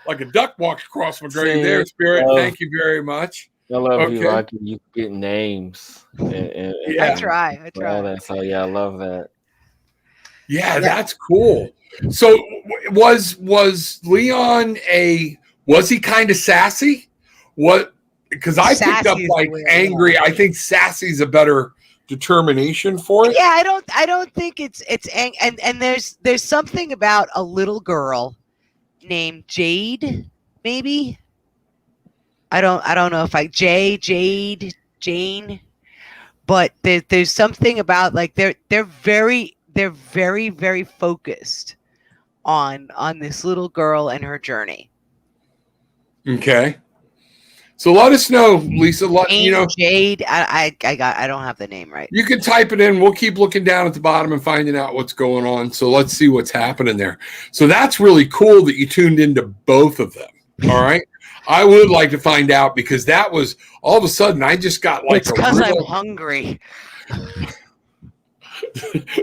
like a duck walked across my grave there, Spirit. Thank you very much. I love you, Rocky. You get names. And I try. all that. So yeah, I love that. Yeah, that's cool. So was Leon was he kind of sassy? Because I picked up like angry. I think sassy's a better determination for it. Yeah, I don't think it's and there's something about a little girl named Jade, maybe. I don't know if Jade, Jane, but there's something about, like, they're very very focused on this little girl and her journey. Okay. So let us know, Lisa. Jade. I don't have the name right. You can type it in. We'll keep looking down at the bottom and finding out what's going on. So let's see what's happening there. So that's really cool that you tuned into both of them. All right. I would like to find out, because that was all of a sudden I just got like, it's because I'm hungry.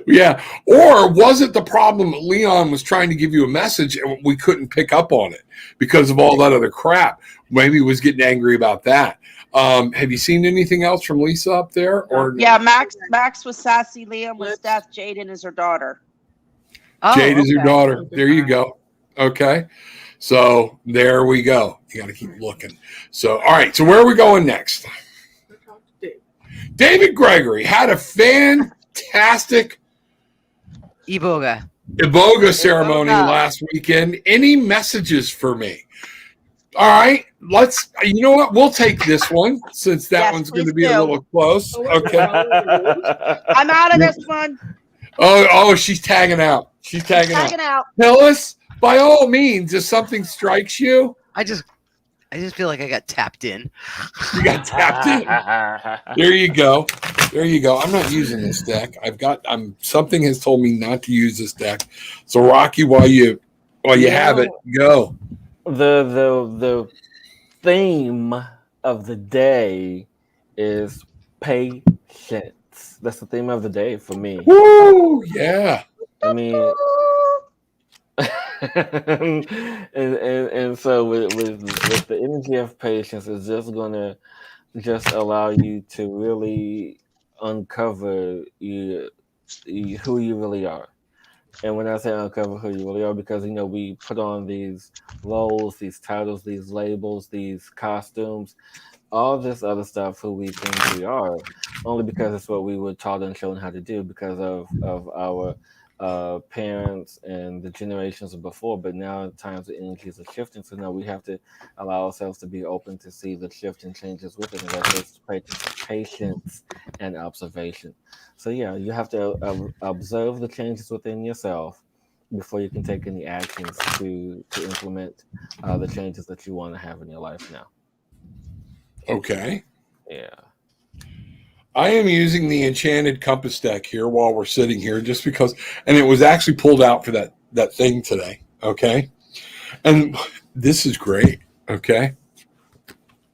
Yeah. Or was it the problem that Leon was trying to give you a message and we couldn't pick up on it because of all that other crap? Maybe he was getting angry about that. Have you seen anything else from Lisa up there? Or yeah, Max was sassy, Liam was deaf, Jaden is her daughter. Jade is her daughter. There you go. Okay. So there we go. You got to keep looking. So, all right. So where are we going next? David Gregory had a fantastic Iboga. Iboga ceremony last weekend. Any messages for me? All right, you know what? We'll take this one since that Yes, one's going to please be a do. little close. Okay. I'm out of this one. Oh, she's tagging out. She's tagging out. Tell us, by all means, if something strikes you. I just feel like I got tapped in. You got tapped in. There you go. I'm not using this deck. Something has told me not to use this deck. So Rocky, while you have it, go. The theme of the day is patience. That's the theme of the day for me. Woo! Yeah. I mean, and so with the energy of patience, is just gonna allow you to really uncover who you really are. And when I say uncover who you really are, because we put on these roles, these titles, these labels, these costumes, all this other stuff, who we think we are, only because it's what we were taught and shown how to do because of our parents and the generations before. But now times the energies are shifting, so now we have to allow ourselves to be open to see the shift and changes with it, and that takes patience and observation. So yeah, you have to observe the changes within yourself before you can take any actions to implement the changes that you want to have in your life now. Okay. Yeah. I am using the Enchanted Compass deck here while we're sitting here, just because, and it was actually pulled out for that thing today. Okay. And this is great. Okay.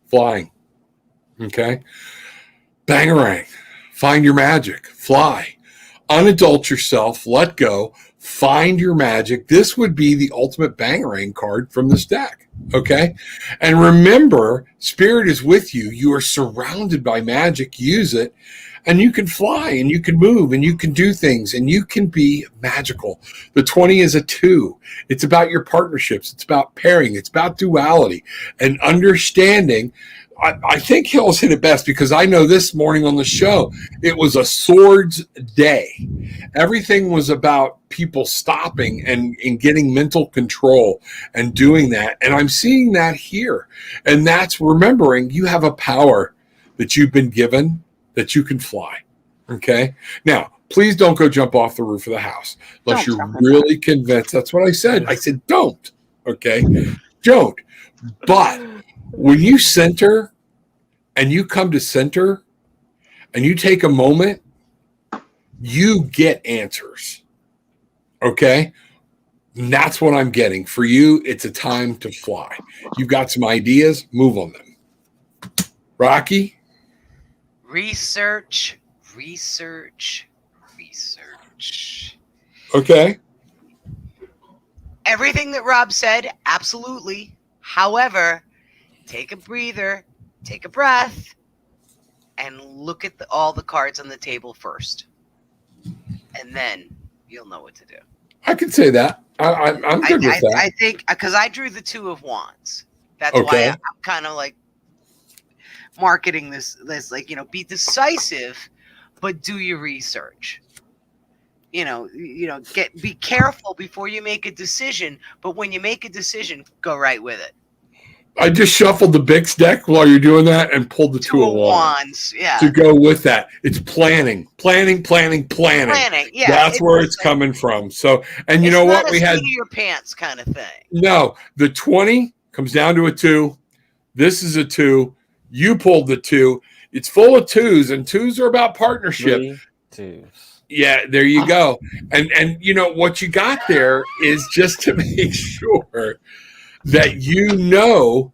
Flying. Okay. Bangarang. Find your magic. Fly. Unadult yourself. Let go. Find your magic. This would be the ultimate Bangarang card from this deck. Okay. And remember, Spirit is with you. You are surrounded by magic. Use it. And you can fly and you can move and you can do things and you can be magical. The 20 is a 2. It's about your partnerships. It's about pairing. It's about duality and understanding. I think Hills hit it best, because I know this morning on the show, it was a swords day. Everything was about people stopping and getting mental control and doing that. And I'm seeing that here. And that's remembering you have a power that you've been given, that you can fly. Okay. Now, please don't go jump off the roof of the house unless you're really convinced. That's what I said. I said, don't. Okay. Don't. But when you center and you come to center and you take a moment, you get answers. Okay. And that's what I'm getting. For you, it's a time to fly. You've got some ideas, move on them. Rocky? Research. Okay. Everything that Rob said, absolutely. However, take a breather, take a breath, and look at all the cards on the table first. And then you'll know what to do. I can say that. I'm good with that. I think, because I drew the 2 of Wands. That's Okay. why I'm kind of like marketing this, like, be decisive, but do your research. Be careful before you make a decision, but when you make a decision, go right with it. I just shuffled the Bix deck while you're doing that and pulled the 2 of Wands. Yeah. To go with that. It's planning. Planning. Yeah. That's where it's coming from. So, and you know what? We had your pants kind of thing. No, the 20 comes down to a 2. This is a 2. You pulled the 2. It's full of 2s, and 2s are about partnership. 3 2s. Yeah, there you go. And you know what you got there is just to make sure that you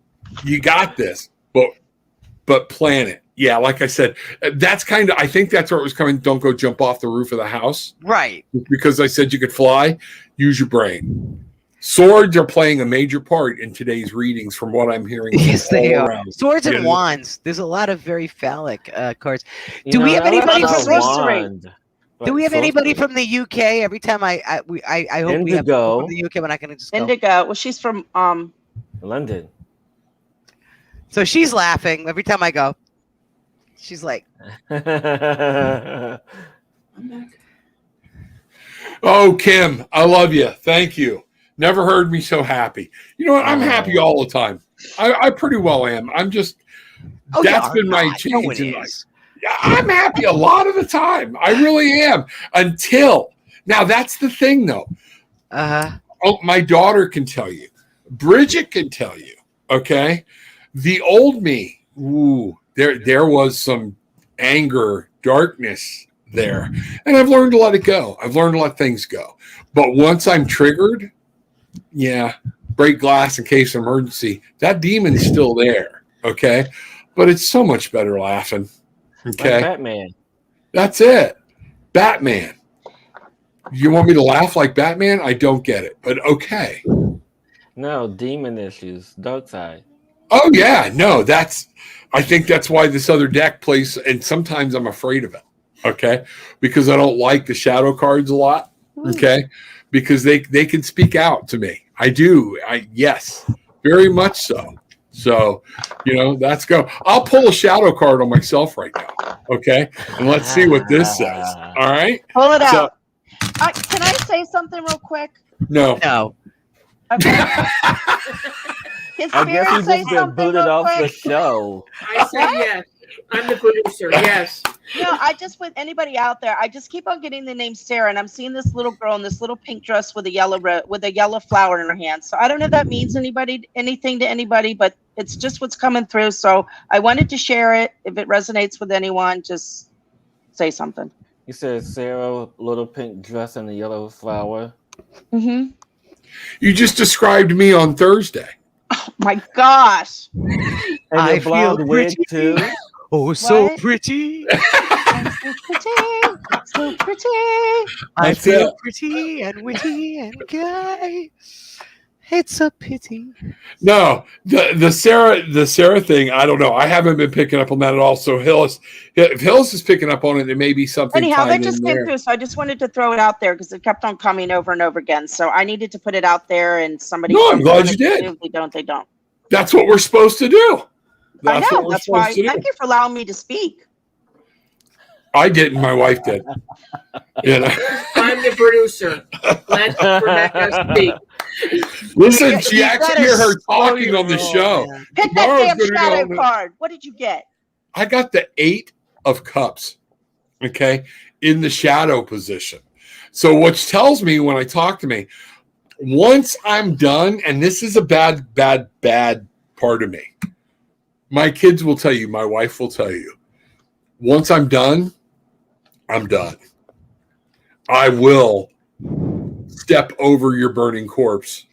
got this, but plan it. Yeah, like I said, that's kind of, I think that's where it was coming. Don't go jump off the roof of the house. Right. Because I said you could fly. Use your brain. Swords are playing a major part in today's readings, from what I'm hearing. Yes, they are. Around. Swords and wands. There's a lot of very phallic cards. Do we have anybody from sorcery? Do we have anybody from the UK? Every time I hope we have people from the UK, when I can just go. Indigo. Well, she's from London. So she's laughing every time I go. She's like, I'm back. Oh, Kim, I love you. Thank you. Never heard me so happy. You know what? I'm happy all the time. I pretty well am. I'm just, that's been my change in life. Yeah, I'm happy a lot of the time. I really am. Until, now that's the thing though. Oh, my daughter can tell you. Bridget can tell you. Okay. The old me, there was some anger, darkness there. And I've learned to let it go. I've learned to let things go. But once I'm triggered, break glass in case of emergency, that demon's still there. Okay. But it's so much better laughing. Okay. Like Batman. That's it. Batman. You want me to laugh like Batman? I don't get it. But okay. No, demon issues, dark side. Oh yeah, no, I think that's why this other deck plays, and sometimes I'm afraid of it. Okay, because I don't like the shadow cards a lot. Okay, because they can speak out to me. I do. Yes, very much so. So, that's go. I'll pull a shadow card on myself right now. Okay, and let's see what this says. All right, pull it out. Can I say something real quick? No. Okay. I guess he's just been booted off the show. I said yes. I'm the producer. Yes. I just, with anybody out there, I just keep on getting the name Sarah, and I'm seeing this little girl in this little pink dress with a yellow flower in her hand. So I don't know if that means anything to anybody, but it's just what's coming through. So I wanted to share it. If it resonates with anyone, just say something. You said Sarah, little pink dress and a yellow flower. Mm-hmm. You just described me on Thursday. Oh my gosh. And I feel pretty too. Oh, so pretty. So pretty. I feel pretty and witty and gay. It's a pity. No, the Sarah thing, I don't know. I haven't been picking up on that at all. So if Hillis is picking up on it, it may be something. Anyhow, that just came through. So I just wanted to throw it out there because it kept on coming over and over again. So I needed to put it out there, and somebody. No, I'm glad you did. If they don't, they don't. That's what we're supposed to do. I know. That's why. Thank you for allowing me to speak. I didn't. My wife did. I'm the producer. Let Rebecca speak. Listen, she actually hear her talking on the show. Pick that damn shadow card. What did you get? I got the 8 of Cups. Okay, in the shadow position. So, which tells me when I talk to me, once I'm done, and this is a bad part of me. My kids will tell you. My wife will tell you. Once I'm done, I'm done. I will step over your burning corpse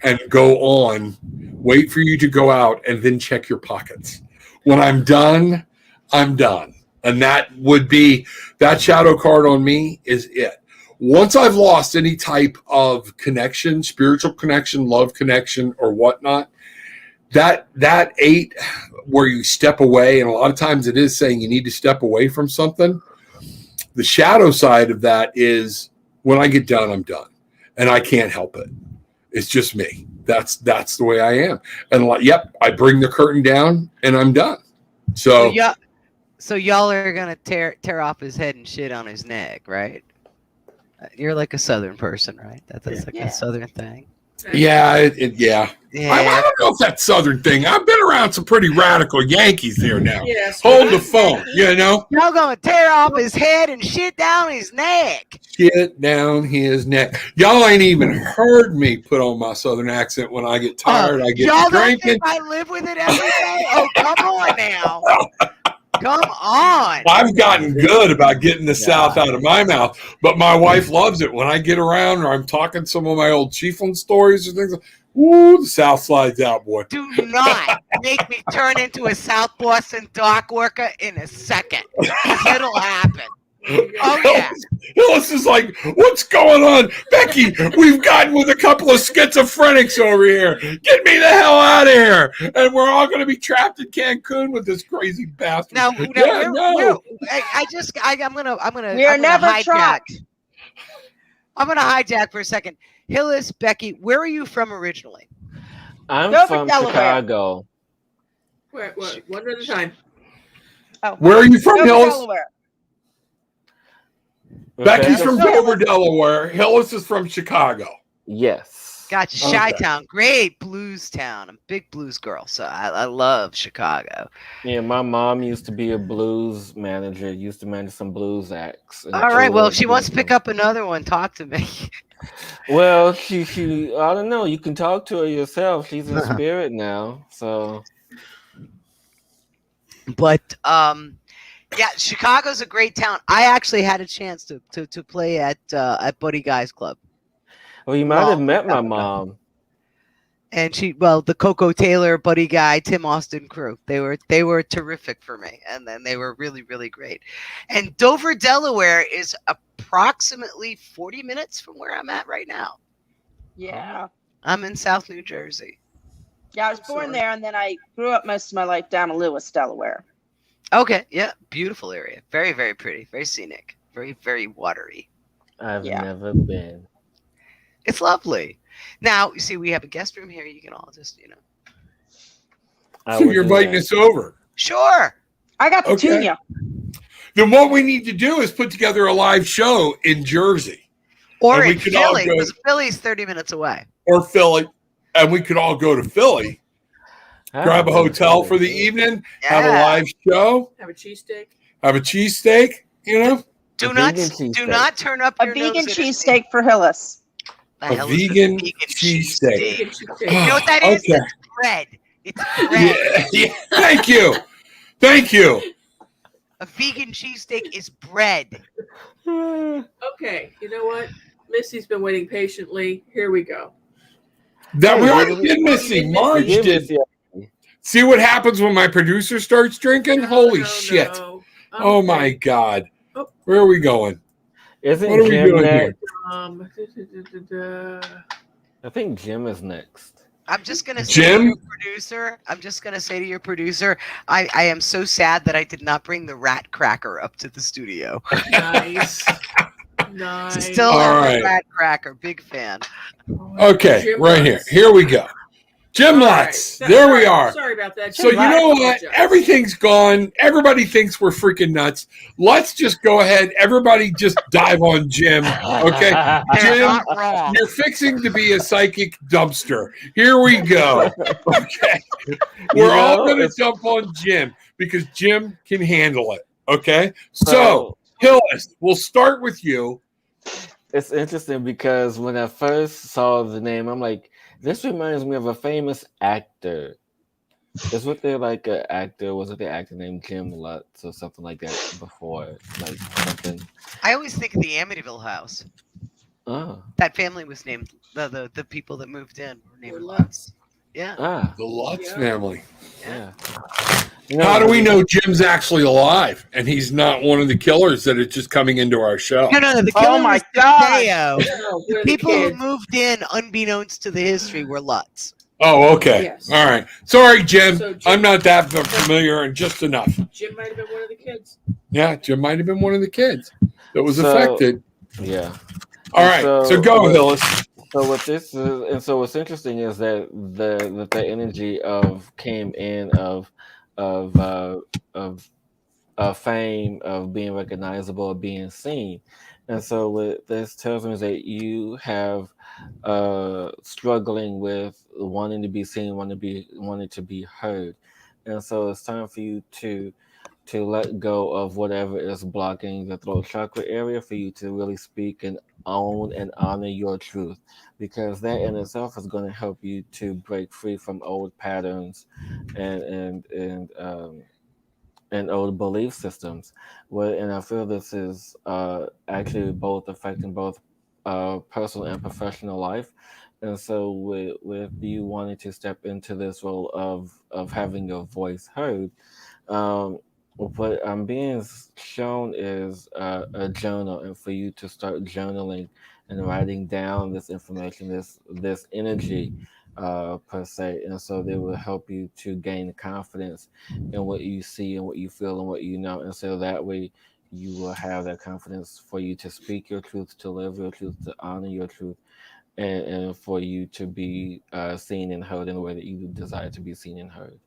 and go on, wait for you to go out, and then check your pockets. When I'm done, I'm done. And that would be, that shadow card on me is it. Once I've lost any type of connection, spiritual connection, love connection, or whatnot, that 8 where you step away, and a lot of times it is saying you need to step away from something. The shadow side of that is when I get done, I'm done, and I can't help it. It's just me. That's the way I am. And I bring the curtain down and I'm done. So y'all are gonna tear off his head and shit on his neck, right? You're like a Southern person, right? That's like a Southern thing. Yeah, yeah. I don't know if that's Southern thing. I've been around some pretty radical Yankees here now. Yes, hold the phone, Y'all gonna tear off his head and shit down his neck. Shit down his neck. Y'all ain't even heard me put on my Southern accent. When I get tired, I get y'all drinking. Don't think I live with it every day? Oh, come on now. Come on. I've gotten good about getting the South out of my mouth, but my wife loves it when I get around or I'm talking some of my old Chiefland stories or things. Ooh, the South slides out, boy. Do not make me turn into a South Boston dock worker in a second. It'll happen. Oh, yeah. Hillis is like, what's going on? Becky, we've gotten with a couple of schizophrenics over here. Get me the hell out of here. And we're all going to be trapped in Cancun with this crazy bastard. No. I'm gonna We're never trapped. I'm gonna hijack for a second. Hillis, Becky, where are you from originally? I'm from Chicago. What? One at a time. Oh. Where are you from, Hillis? Delaware. Becky's from So Dover, Delaware. Hillis is from Chicago. Yes. Gotcha. Okay. Chi-town, great blues town. I'm a big blues girl, so I love Chicago. Yeah, my mom used to be a blues manager. Used to manage some blues acts. All right, well, if she wants to pick pick up another one, talk to me. Well, she I don't know. You can talk to her yourself. She's in spirit now, so But yeah, Chicago's a great town. I actually had a chance to play at Buddy Guy's Club. well, you might have Long met my time ago. mom. And the Coco Taylor, Buddy Guy, Tim Austin crew. They were terrific for me, and then they were really, really great. And Dover, Delaware is approximately 40 minutes from where I'm at right now. yeah. I'm in South New Jersey. Yeah, I was born there, and then I grew up most of my life down in Lewis, Delaware. Okay, yeah, beautiful area. Very, very pretty, very scenic, very, very watery. I've Yeah. never been. It's lovely. Now, you see, we have a guest room here. You can all just, I So would you're do inviting that. us over. Sure. I got the Okay. Tunia. Then what we need to do is put together a live show in Jersey Or And we in could all Philly, go- because Philly's 30 minutes away. or Philly, and we could all go to Philly, grab a hotel for the evening, have a Yeah. live show, Have a cheesesteak. have a cheesesteak, Do A not vegan cheesesteak. do not turn up A your vegan nose at cheesesteak for Hillis. The A hell is vegan cheesesteak. Vegan cheesesteak. You know what that is? Okay. It's bread. It's bread. Yeah. Thank you. Thank you. A vegan cheesesteak is bread. Okay, you know what? Missy's been waiting patiently. Here we go. That we Hey, already we- did, Missy. Marge Forgive me, did. See what happens when my producer starts drinking? Holy No, shit. no. Oh Okay. my God. Oh. Where are we going? Isn't What are we Jim doing next? here? I think Jim is next. I'm just gonna say Jim? to your producer. I'm just gonna say to your producer. I am so sad that I did not bring the rat cracker up to the studio. Nice. Nice. Still All have right. the rat cracker. Big fan. Okay, Jim right here. Lutz. Here we go. Jim All right. Lutz. There we are. Sorry about that. So Jim you know Lutz. what? Apologize. Everything's gone. Everybody thinks we're freaking nuts. Let's just go ahead. Everybody just dive on Jim. Okay. They're Jim, not wrong. you're fixing to be a psychic dumpster. Here we go. Okay. We're all know, going to it's- jump on Jim because Jim can handle it. Okay. So, Hillis, we'll start with you. It's interesting because when I first saw the name, I'm like, this reminds me of a famous actor. Is what they're like an actor? Was it the actor named Jim Lutz or something like that before? Like something. I always think of the Amityville house. Oh, That family was named the people that moved in were named Were Lutz. Lutz. Yeah. The Lutz Yeah. family. yeah. How do we know Jim's actually alive and he's not one of the killers that is just coming into our show? No. The Oh killer my was God. DeFeo. No, The we're the people who kids. moved in, unbeknownst to the history, were Lutz. Oh, okay. Yes. All right. Sorry, Jim. So Jim- I'm not that familiar and just enough. Jim might have been one of the kids. Yeah, Jim might have been one of the kids that was So- affected. Yeah. All right. So go, what- Hillis. So what this is, and so what's interesting is that the energy of came in of fame, of being recognizable, of being seen, and so what this tells me is that you have struggling with wanting to be seen, wanting to be heard, and so it's time for you to let go of whatever is blocking the throat chakra area for you to really speak and own and honor your truth, because that in itself is going to help you to break free from old patterns and old belief systems. And I feel this is actually both affecting both personal and professional life. And so with you wanting to step into this role of having your voice heard, what I'm being shown is a journal, and for you to start journaling and writing down this information, this energy per se, and so they will help you to gain confidence in what you see and what you feel and what you know, and so that way you will have that confidence for you to speak your truth, to live your truth, to honor your truth, and for you to be seen and heard in the way that you desire to be seen and heard.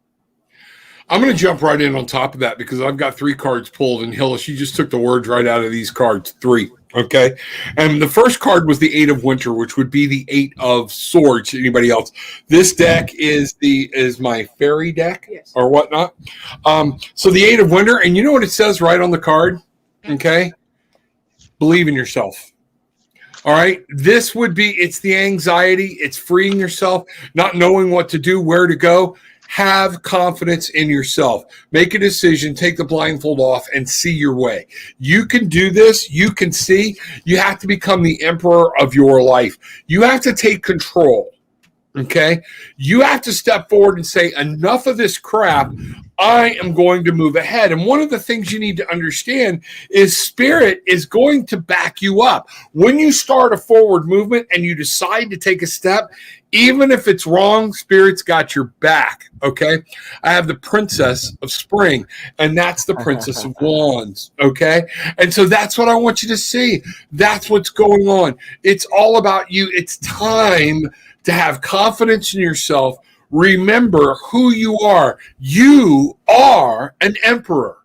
I'm going to jump right in on top of that because I've got 3 cards pulled, and Hillis, you just took the words right out of these cards. 3. Okay. And the first card was the Eight of Winter, which would be the Eight of Swords. Anybody else? This deck is my fairy deck Yes. or whatnot. So the Eight of Winter, and you know what it says right on the card? Okay. Believe in yourself. All right. This would be, it's the anxiety. It's freeing yourself, not knowing what to do, where to go. Have confidence in yourself. Make a decision, take the blindfold off, and see your way. You can do this. You can see. You have to become the emperor of your life. You have to take control. Okay? You have to step forward and say, enough of this crap. I am going to move ahead. And one of the things you need to understand is spirit is going to back you up. When you start a forward movement and you decide to take a step, even if it's wrong, spirit's got your back. Okay. I have the Princess of Spring, and that's the Princess of Wands. Okay. And so that's what I want you to see. That's what's going on. It's all about you. It's time to have confidence in yourself. Remember who you are. You are an emperor.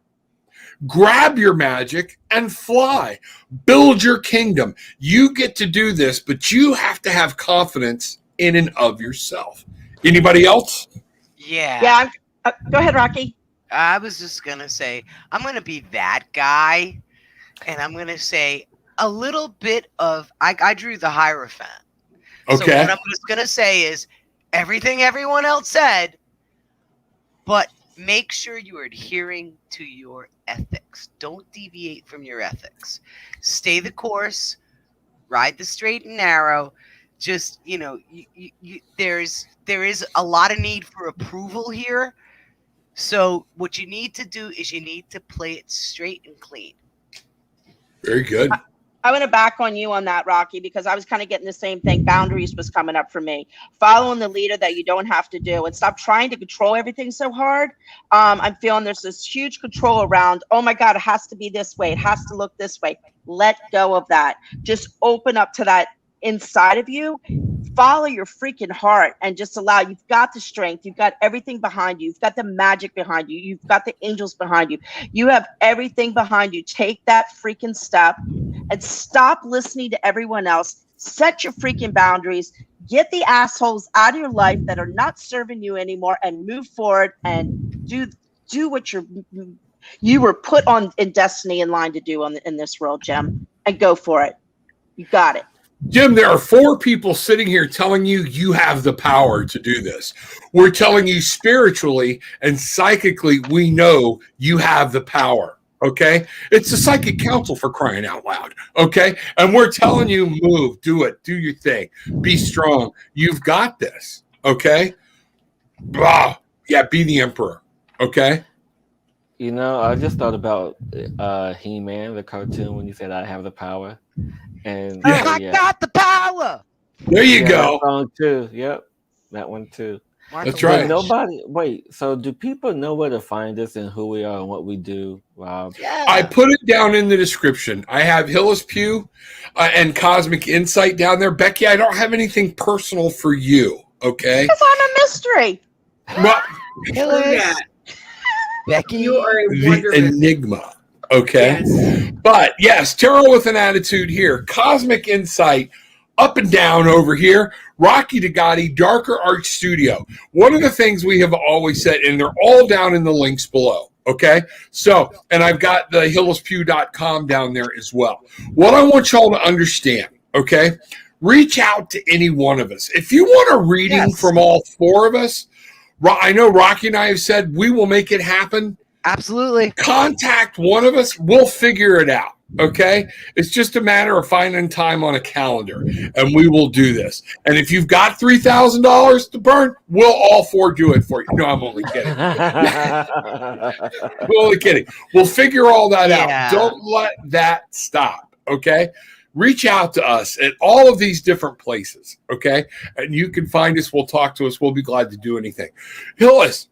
Grab your magic and fly. Build your kingdom. You get to do this, but you have to have confidence in and of yourself. Anybody else? Yeah. Yeah. Go ahead, Rocky. I was just going to say, I'm going to be that guy, and I'm going to say a little bit of, I drew the Hierophant. Okay. So what I'm just going to say is everything everyone else said, but make sure you are adhering to your ethics. Don't deviate from your ethics. Stay the course, ride the straight and narrow. Just, there is a lot of need for approval here. So what you need to do is you need to play it straight and clean. Very good. I want to back on you on that, Rocky, because I was kind of getting the same thing. Boundaries was coming up for me. Following the leader that you don't have to do, and stop trying to control everything so hard. I'm feeling there's this huge control around, oh my God, it has to be this way. It has to look this way. Let go of that. Just open up to that inside of you. Follow your freaking heart and just allow. You've got the strength. You've got everything behind you. You've got the magic behind you. You've got the angels behind you. You have everything behind you. Take that freaking step and stop listening to everyone else. Set your freaking boundaries. Get the assholes out of your life that are not serving you anymore, and move forward and do what you were put on in destiny in line to do in this world, Jim, and go for it. You got it. Jim, there are 4 people sitting here telling you you have the power to do this. We're telling you spiritually and psychically, we know you have the power. Okay. It's the psychic council, for crying out loud. Okay. And we're telling you, move, do it, do your thing, be strong. You've got this. Okay. Blah. Yeah. Be the emperor. Okay. I just thought about He-Man, the cartoon, when you said I have the power. And I got the power. There you go. That song too. Yep. That one too. That's right. So do people know where to find us and who we are and what we do, Rob? Yeah. I put it down in the description. I have Hillis Pugh and Cosmic Insight down there. Becky, I don't have anything personal for you. Okay. Because I'm a mystery. Well, Hillis. Becky, You are a the wonderful. enigma. Okay. Yes. But yes, Tarot with an Attitude here. Cosmic Insight up and down over here. Rocky Dagati, Darker Art Studio. One of the things we have always said, and they're all down in the links below. Okay. So, and I've got the hillispew.com down there as well. What I want y'all to understand, okay, reach out to any one of us. If you want a reading from all 4 of us, I know Rocky and I have said we will make it happen. absolutely. Contact one of us. We'll figure it out. Okay. It's just a matter of finding time on a calendar, and we will do this. And if you've got $3,000 to burn, we'll all 4 do it for you. No, I'm only kidding. We're only kidding. We'll figure all that out. Don't let that stop. Okay. Reach out to us at all of these different places. Okay. And you can find us. We'll talk to us. We'll be glad to do anything. Hillis,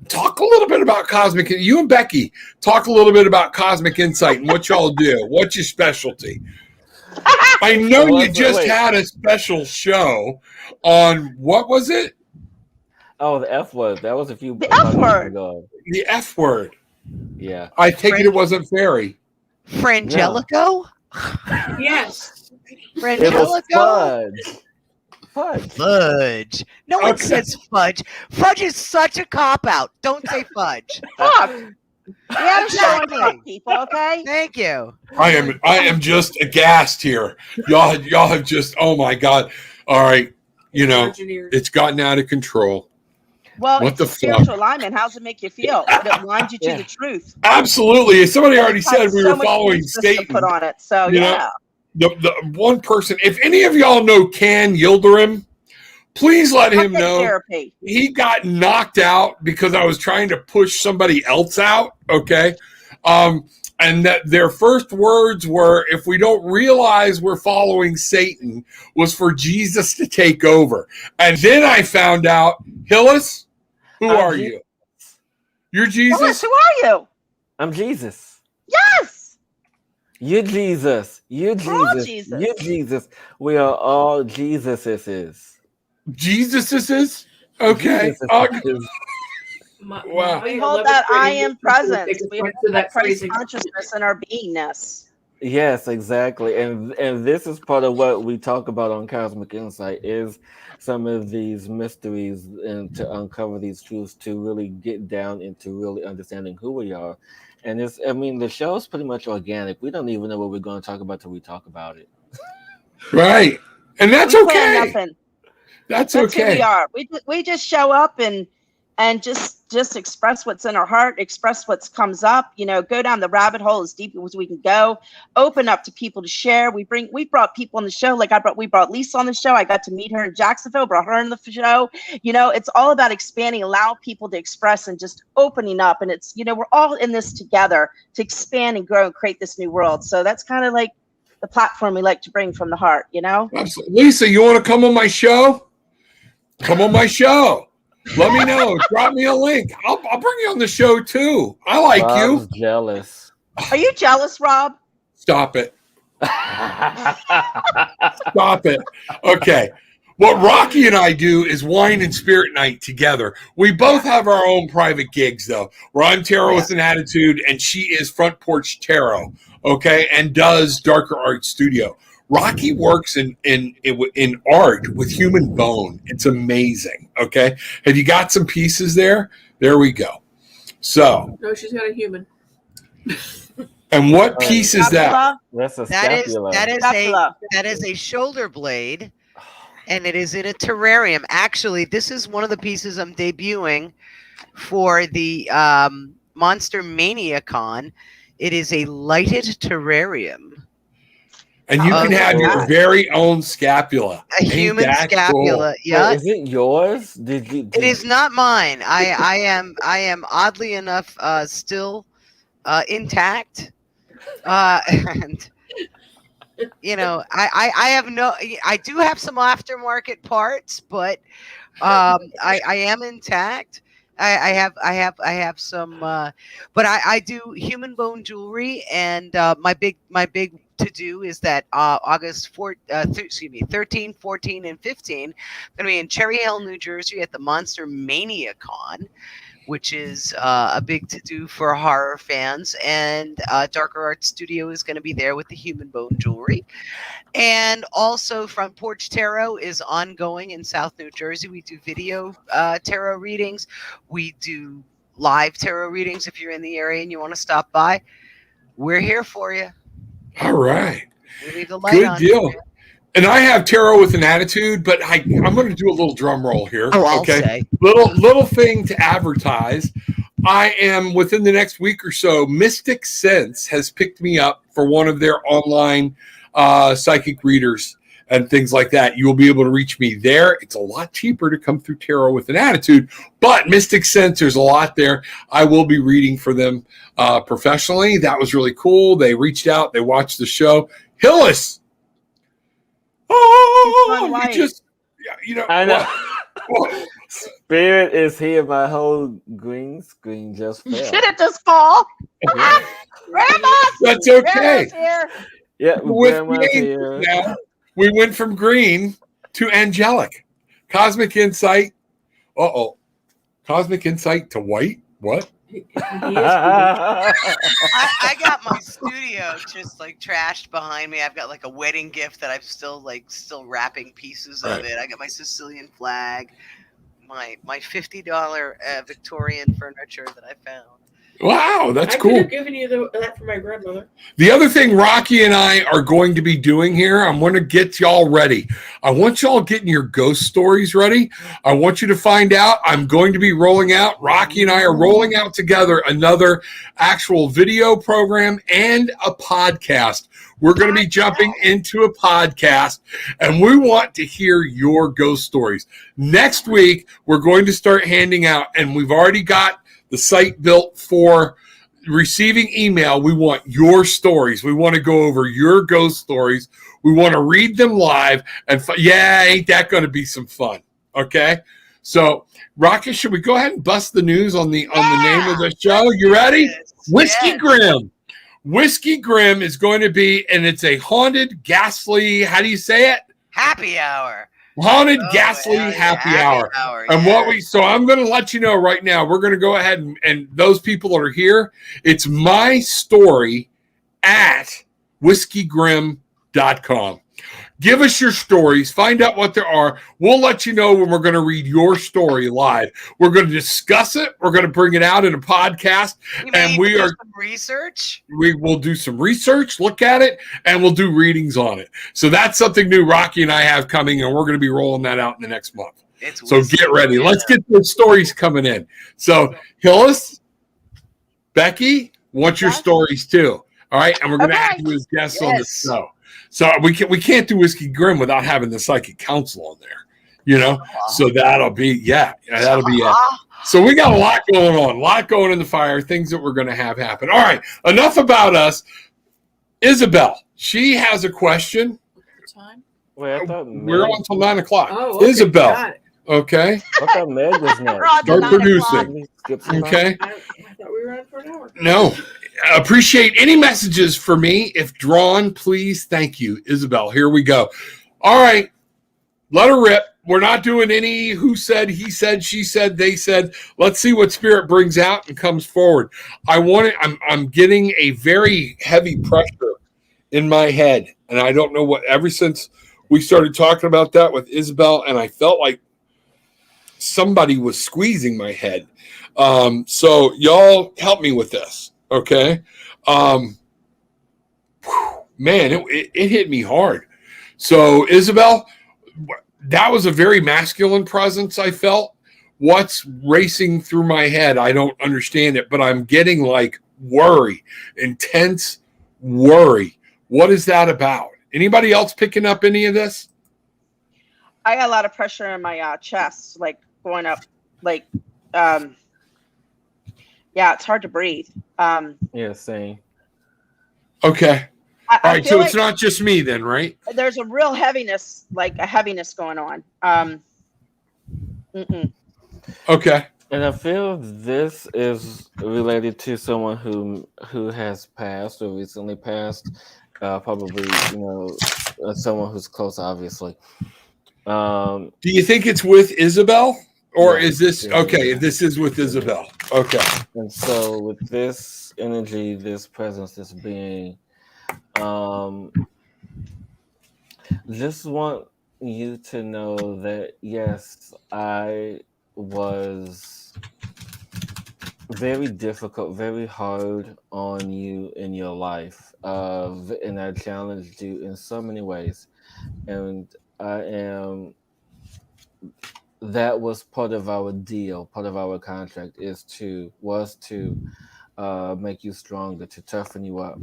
talk a little bit about Cosmic. You and Becky, talk a little bit about Cosmic Insight and what y'all do. What's your specialty? I know you just had a special show on, what was it? Oh, the F word. That was a few. The F word. Ago. The F word. Yeah. I take it wasn't fairy. Frangelico? Yes. It was Frangelico? fudge. Fudge. No one Okay. says fudge. Fudge is such a cop out. Don't say fudge. Fuck. We had a show on Exactly. fuck, people, okay? Thank you. I am just aghast here. Y'all have just, oh my God. All right. You know, Engineers. it's gotten out of control. Well, What it's the a fuck? spiritual alignment. How's it make you feel? It winds you to Yeah. the truth. Absolutely. As somebody already It's had said, we so were much following belief system Satan. put on it. So You know, yeah. The one person, if any of y'all know Can Yildirim, please let him Puppet know. therapy. He got knocked out because I was trying to push somebody else out. Okay. And that their first words were, if we don't realize we're following Satan, was for Jesus to take over. And then I found out, Hillis, who I'm are Je- you? You're Yes, Jesus? who are you? I'm Jesus. Yes. You Jesus. You We're all Jesus. Jesus. You Jesus. We are all Jesuses. Jesus is? Okay. Jesuses. Wow. We My hold 11th that I grade am English teacher would presence. take We offense hold to that Christ phrasing. consciousness in our beingness. Yes, exactly. And this is part of what we talk about on Cosmic Insight is some of these mysteries and to uncover these truths to really get down into really understanding who we are. And the show is pretty much organic. We don't even know what we're going to talk about till we talk about it. Right. And that's We plan okay. nothing. That's That's who we okay. are. We just show up and just express what's in our heart, express what comes up, go down the rabbit hole as deep as we can go, open up to people to share. We brought people on the show. Like we brought Lisa on the show. I got to meet her in Jacksonville, brought her on the show. It's all about expanding, allow people to express and just opening up. And it's, we're all in this together to expand and grow and create this new world. So that's kind of like the platform we like to bring from the heart, Absolutely. Lisa, you want to come on my show? Come on my show. Let me know. Drop me a link. I'll bring you on the show too. I like Rob's you. jealous. Are you jealous, Rob? Stop it. Stop it. Okay. What Rocky and I do is wine and spirit night together. We both have our own private gigs, though, where I'm Tarot with an Attitude and she is Front Porch Tarot, okay, and does Darker Art Studio. Rocky works in art with human bone. It's amazing, okay? Have you got some pieces there? There we go. So, No, she's got a human. and what piece is that? Scapula? That's a That is scapula. Scapula. that is a shoulder blade, and it is in a terrarium. Actually, this is one of the pieces I'm debuting for the Monster Mania Con. It is a lighted terrarium. And you can have your God. very own scapula. A human that scapula. cool? Yeah. Wait, is it yours? Did It is not mine. I am oddly enough still intact. And I have I do have some aftermarket parts, but I am intact. I have some but I do human bone jewelry, and my big to do is that August 13, 14, and 15 I'm gonna be in Cherry Hill, New Jersey at the Monster Mania Con, which is a big to-do for horror fans, and Darker Art Studio is going to be there with the human bone jewelry. And also Front Porch Tarot is ongoing in South New Jersey. We do video tarot readings. We do live tarot readings. If you're in the area and you want to stop by, we're here for you. All right. We leave the light Good on. deal. And I have Tarot with an Attitude, but I'm going to do a little drum roll here. Oh, I'll okay. say. Little thing to advertise. I am within the next week or so. Mystic Sense has picked me up for one of their online psychic readers and things like that. You will be able to reach me there. It's a lot cheaper to come through Tarot with an Attitude, but Mystic Sense, there's a lot there. I will be reading for them professionally. That was really cool. They reached out. They watched the show. Hillis. Oh, you just, I know. Well, Spirit is here. My whole green screen just fell. Did it just fall? Grandma! that's okay. Grandma's here. Yeah, With grandma's green here. now, we went from green to angelic. Cosmic Insight. Cosmic Insight to white? What? I got my studio just like trashed behind me. I've got like a wedding gift that I'm still wrapping pieces of it. I got my Sicilian flag, my $50 Victorian furniture that I found. Wow, that's I cool. could have given you that for my grandmother. The other thing Rocky and I are going to be doing here, I'm going to get y'all ready. I want y'all getting your ghost stories ready. I want you to find out. I'm going to be rolling out. Rocky and I are rolling out together another actual video program and a podcast. We're going to be jumping into a podcast, and we want to hear your ghost stories. Next week, we're going to start handing out, and we've already got the site built for receiving email. We want your stories. We want to go over your ghost stories. We want to read them live. And ain't that going to be some fun? Okay. So, Rocky, should we go ahead and bust the news on the name of the show? You ready? Whiskey Grim. Whiskey Grim is going to be, and it's a haunted, ghastly. How do you say it? Happy hour. Haunted, ghastly happy hour. And so I'm going to let you know right now, we're going to go ahead and those people that are here, it's my story at whiskeygrim.com. Give us your stories. Find out what there are. We'll let you know when we're going to read your story live. We're going to discuss it. We're going to bring it out in a podcast. And we are some research. We will do some research, look at it, and we'll do readings on it. So that's something new Rocky and I have coming, and we're going to be rolling that out in the next month. So get ready. Let's get those stories coming in. So Hillis, Becky, want your stories too. All right. And we're going to have you as guests on the show. So we can't do Whiskey Grim without having the psychic council on there, you know? So that'll be it. So we got a lot going on, a lot going in the fire, things that we're going to have happen. All right. Enough about us. Isabel, she has a question. Time? Wait, I thought we're on until 9 o'clock. Oh, okay, Isabel. Okay. I thought Meg was next. Start producing. Okay. I thought we were on for an hour. No. Appreciate any messages for me. If drawn, please. Thank you, Isabel. Here we go. All right. Let her rip. We're not doing any who said, he said, she said, they said. Let's see what spirit brings out and comes forward. I'm getting a very heavy pressure in my head. And I don't know what, ever since we started talking about that with Isabel, and I felt like somebody was squeezing my head. So y'all help me with this. Okay. Man, it hit me hard. So Isabel, that was a very masculine presence I felt. What's racing through my head? I don't understand it, but I'm getting like worry, intense worry. What is that about? Anybody else picking up any of this? I got a lot of pressure in my chest, like going up, like, yeah, it's hard to breathe. Yeah, same. Okay. All right, so it's not just me then, right? There's a real heaviness, like a heaviness going on. Okay. And I feel this is related to someone who has passed or recently passed, probably, someone who's close, obviously. Do you think it's with Isabel? Or is this okay? This is with Isabel. Okay. And so with this energy, this presence, this being, just want you to know that yes, I was very difficult, very hard on you in your life, and I challenged you in so many ways, and that was part of our deal, part of our contract was to make you stronger, to toughen you up.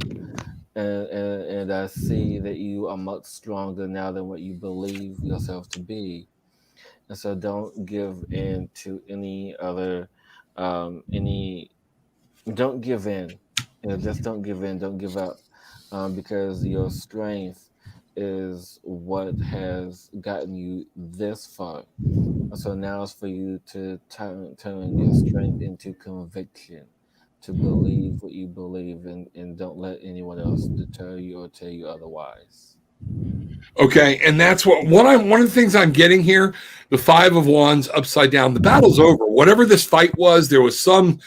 And I see that you are much stronger now than what you believe yourself to be. And so don't give in to any other, don't give in. Just don't give in, don't give up, because your strength is what has gotten you this far. So now it's for you to turn your strength into conviction, to believe what you believe, and don't let anyone else deter you or tell you otherwise. Okay, and that's one of the things I'm getting here. The 5 of Wands upside down. The battle's over. Whatever this fight was, there was some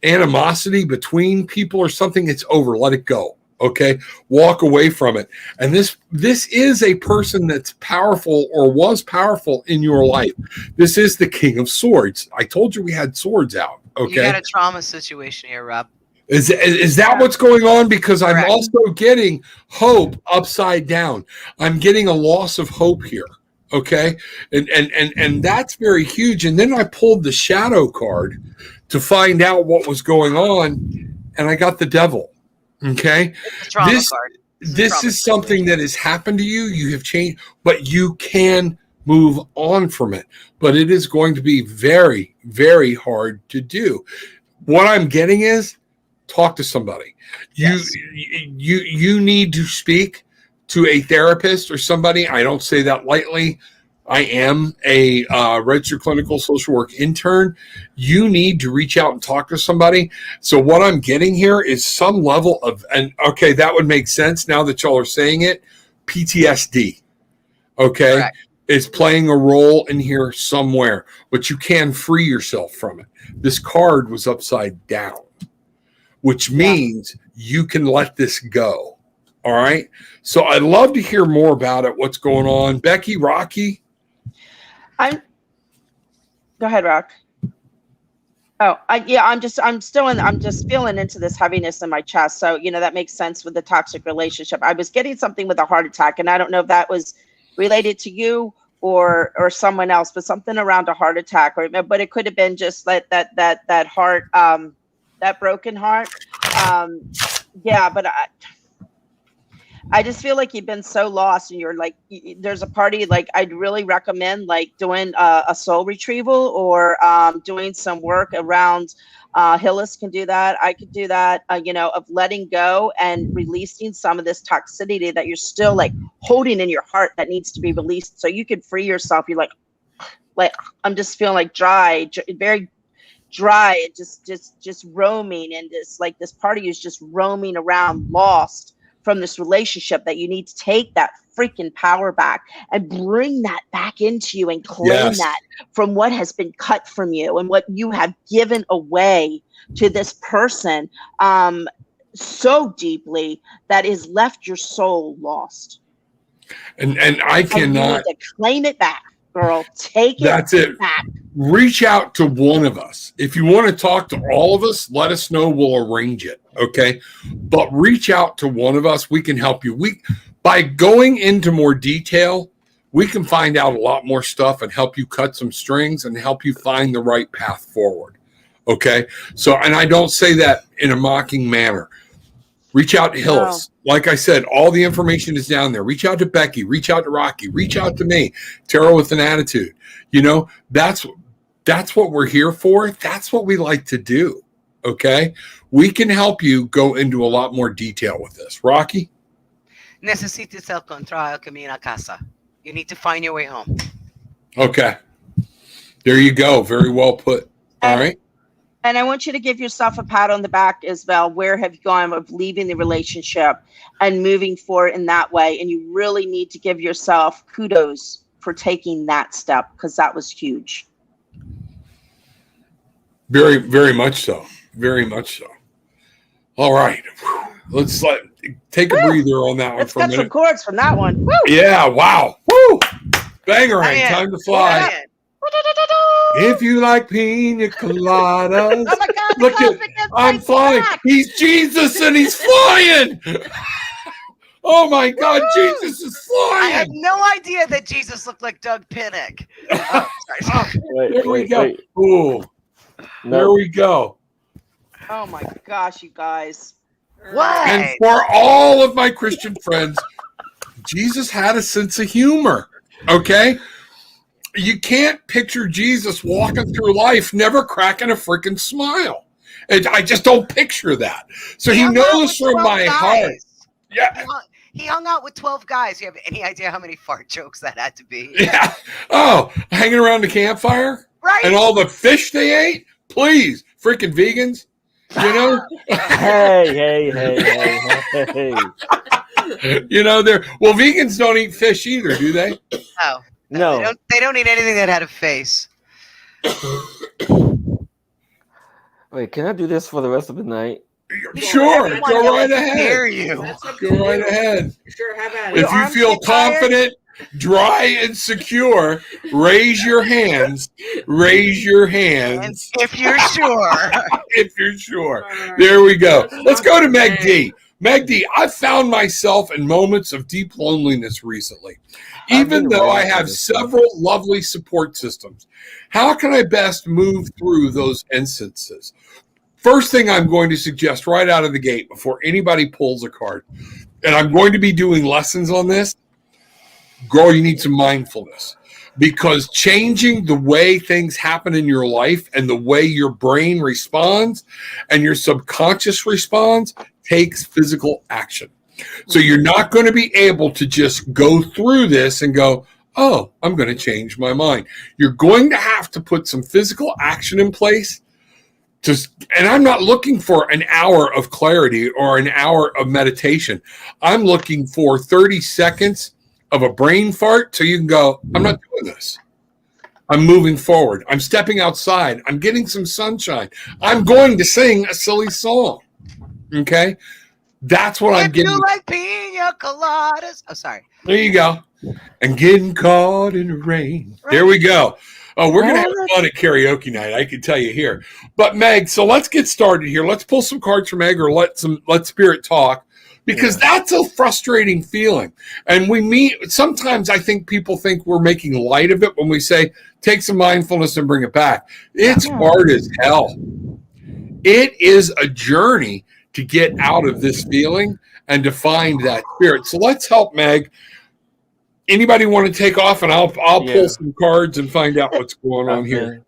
animosity between people or something, it's over. Let it go. Okay, walk away from it. And this is a person that's powerful or was powerful in your life. This is the King of Swords. I told you we had swords out. Okay, You got a trauma situation here, Rob. Is that what's going on? Because I'm Correct. also getting hope upside down. I'm getting a loss of hope here. Okay, and that's very huge. And then I pulled the shadow card to find out what was going on, and I got the devil. Okay, It's a trauma card. this is something that has happened to you. You have changed, but you can move on from it. But it is going to be very, very hard to do. What I'm getting is talk to somebody. Yes. You need to speak to a therapist or somebody. I don't say that lightly. I am a registered clinical social work intern. You need to reach out and talk to somebody. So what I'm getting here is some level of, and okay, that would make sense now that y'all are saying it, PTSD. Okay. Correct. Is playing a role in here somewhere, but you can free yourself from it. This card was upside down, which means you can let this go. All right. So I'd love to hear more about it. What's going on? Becky, Rocky? Go ahead, Rock. Oh, I'm just feeling into this heaviness in my chest. So, that makes sense with the toxic relationship. I was getting something with a heart attack, and I don't know if that was related to you or someone else, but something around a heart attack, but it could have been just like that heart, that broken heart. But I just feel like you've been so lost, and you're like, there's a party, like I'd really recommend like doing a soul retrieval or doing some work around, Hillis can do that. I could do that, of letting go and releasing some of this toxicity that you're still like holding in your heart that needs to be released so you could free yourself. You're like, I'm just feeling like dry, very dry, just roaming, and this part of you is just roaming around lost from this relationship, that you need to take that freaking power back and bring that back into you and claim that from what has been cut from you and what you have given away to this person so deeply that has left your soul lost. And I cannot. And you need to claim it back, girl. Take it back. Reach out to one of us. If you want to talk to all of us, let us know. We'll arrange it. Okay. But reach out to one of us. We can help you. By going into more detail, we can find out a lot more stuff and help you cut some strings and help you find the right path forward. Okay. So, and I don't say that in a mocking manner. Reach out to Hillis. Like I said, all the information is down there. Reach out to Becky. Reach out to Rocky. Reach out to me. Tarot with an Attitude. That's what we're here for. That's what we like to do. Okay? We can help you go into a lot more detail with this. Rocky? Necesitas el control camino a casa. You need to find your way home. Okay. There you go. Very well put. All right. And I want you to give yourself a pat on the back as well. Where have you gone of leaving the relationship and moving forward in that way? And you really need to give yourself kudos for taking that step, because that was huge. Very, very much so. Very much so. All right. Let's take a breather on that one. Let's for a cut minute. some chords from that one. Woo! Yeah. Wow. Woo! Bangarang. Time to fly. Yeah. If you like pina coladas, Oh my God! look at I'm flying. Back. He's Jesus and he's flying. Oh my God, Jesus is I had flying. no idea that Jesus looked like Doug Pinnick. Oh, sorry. Here we go. Ooh, there we go. Oh my gosh, you guys! What? And for all of my Christian friends, Jesus had a sense of humor. Okay. You can't picture Jesus walking through life never cracking a freaking smile. And I just don't picture that. So he knows from my heart. Yeah. He hung out with 12 guys. You have any idea how many fart jokes that had to be? Yeah. Oh, hanging around the campfire? Right. And all the fish they ate? Please, freaking vegans. Hey. Vegans don't eat fish either, do they? Oh. No. They don't eat anything that had a face. Wait, can I do this for the rest of the night? Sure, That's go up right to ahead. Dare you? That's up Go to right you. ahead. Sure, have at Your it. If you arms feel get tired? confident, dry, and secure, raise your hands. Raise your And hands if you're sure. if you're sure. All right. There we go. Let's talk go to to Meg Meg. D. Meg D, I found myself in moments of deep loneliness recently, I've even been though I waiting for have this one. several lovely support systems. How can I best move through those instances? First thing I'm going to suggest right out of the gate before anybody pulls a card, and I'm going to be doing lessons on this, girl, you need some mindfulness, because changing the way things happen in your life and the way your brain responds and your subconscious responds takes physical action. So you're not going to be able to just go through this and go, oh, I'm going to change my mind. You're going to have to put some physical action in place. And I'm not looking for an hour of clarity or an hour of meditation. I'm looking for 30 seconds of a brain fart so you can go, I'm not doing this. I'm moving forward. I'm stepping outside. I'm getting some sunshine. I'm going to sing a silly song. Okay? That's what I'm If getting. you like pina coladas. Oh, sorry. There you go. And getting caught in the rain. There we go. Oh, we're going to have fun at karaoke night. I can tell you here. But Meg, so let's get started here. Let's pull some cards from Meg, or let Spirit talk, because that's a frustrating feeling. And sometimes I think people think we're making light of it when we say, take some mindfulness and bring it back. It's hard as hell. It is a journey to get out of this feeling and to find that spirit. So let's help Meg. Anybody want to take off, and I'll pull some cards and find out what's going on here.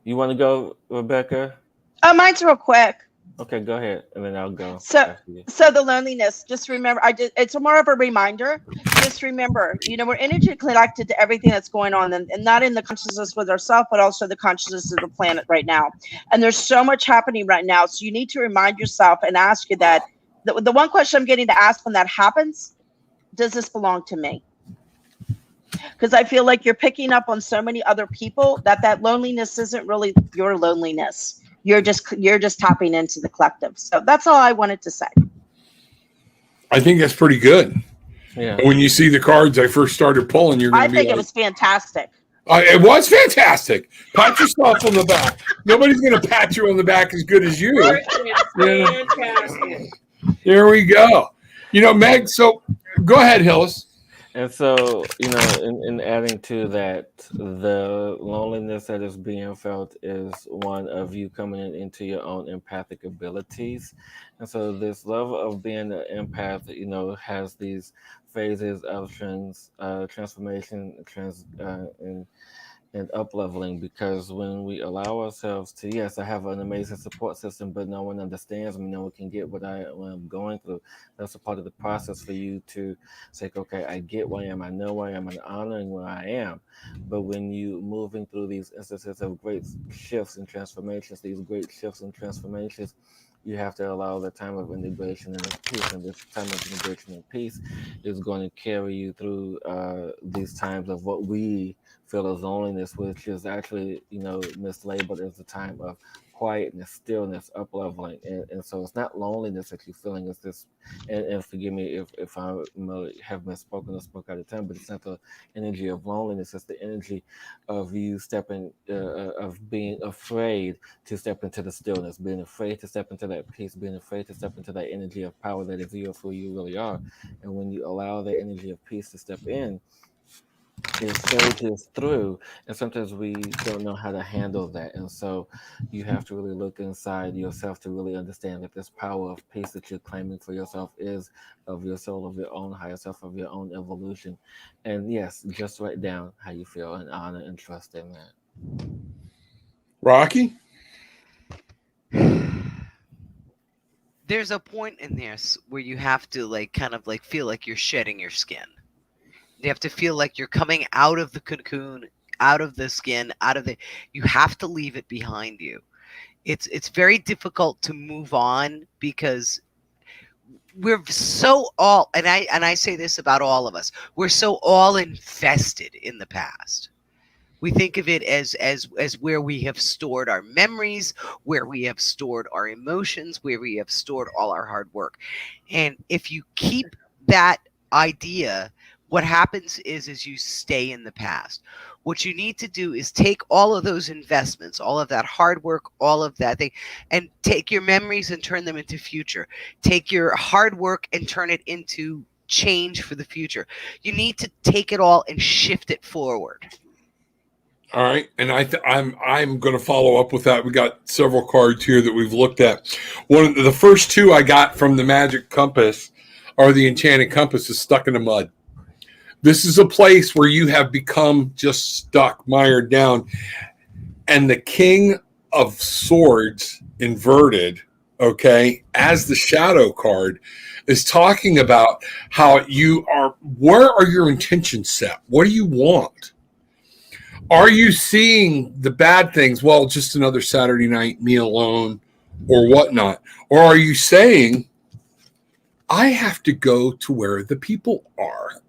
You want to go, Rebecca? Oh, mine's real quick. Okay, go ahead, and then I'll go. So the loneliness, just remember, it's more of a reminder. Just remember, we're energy connected to everything that's going on, and not in the consciousness with ourselves, but also the consciousness of the planet right now. And there's so much happening right now. So you need to remind yourself and ask you that the one question I'm getting to ask when that happens, does this belong to me? Because I feel like you're picking up on so many other people that loneliness isn't really your loneliness. You're just tapping into the collective. So that's all I wanted to say. I think that's pretty good. Yeah. When you see the cards I first started pulling, you're going to be I think it was fantastic. It was fantastic. Pat yourself on the back. Nobody's going to pat you on the back as good as you. Fantastic. There we go. Meg, so go ahead, Hillis. And so, in adding to that, the loneliness that is being felt is one of you coming into your own empathic abilities. And so this love of being an empath, has these phases of transformation, and up leveling, because when we allow ourselves to, yes, I have an amazing support system, but no one understands me, no one can get what I'm going through. That's a part of the process for you to say, okay, I get where I am, I know where I am, and honoring where I am. But when you moving through these instances of great shifts and transformations, you have to allow the time of integration and peace. And this time of integration and peace is going to carry you through these times of what we feel as loneliness, which is actually, mislabeled as a time of quietness, stillness, up leveling. And so it's not loneliness that you're feeling, it's this, and forgive me if I have misspoken or spoke out of time, but it's not the energy of loneliness, it's the energy of you stepping, of being afraid to step into the stillness, being afraid to step into that peace, being afraid to step into that energy of power that is you of who you really are. And when you allow the energy of peace to step in, it surges through, and sometimes we don't know how to handle that. And so you have to really look inside yourself to really understand that this power of peace that you're claiming for yourself is of your soul, of your own higher self, of your own evolution. And yes, just write down how you feel and honor and trust in that. Rocky? There's a point in this where you have to kind of feel like you're shedding your skin. You have to feel like you're coming out of the cocoon, out of the skin, you have to leave it behind you. It's very difficult to move on, because we're so and I say this about all of us, we're so all invested in the past. We think of it as where we have stored our memories, where we have stored our emotions, where we have stored all our hard work. And if you keep that idea, what happens is you stay in the past. What you need to do is take all of those investments, all of that hard work, all of that thing, and take your memories and turn them into future. Take your hard work and turn it into change for the future. You need to take it all and shift it forward. All right, and I'm going to follow up with that. We got several cards here that we've looked at. One of the first two I got from the Magic Compass, or the Enchanted Compass, is Stuck in the Mud. This is a place where you have become just stuck, mired down. And the King of Swords, inverted, okay, as the shadow card, is talking about how you are, where are your intentions set? What do you want? Are you seeing the bad things? Well, just another Saturday night, me alone, or whatnot. Or are you saying, I have to go to where the people are?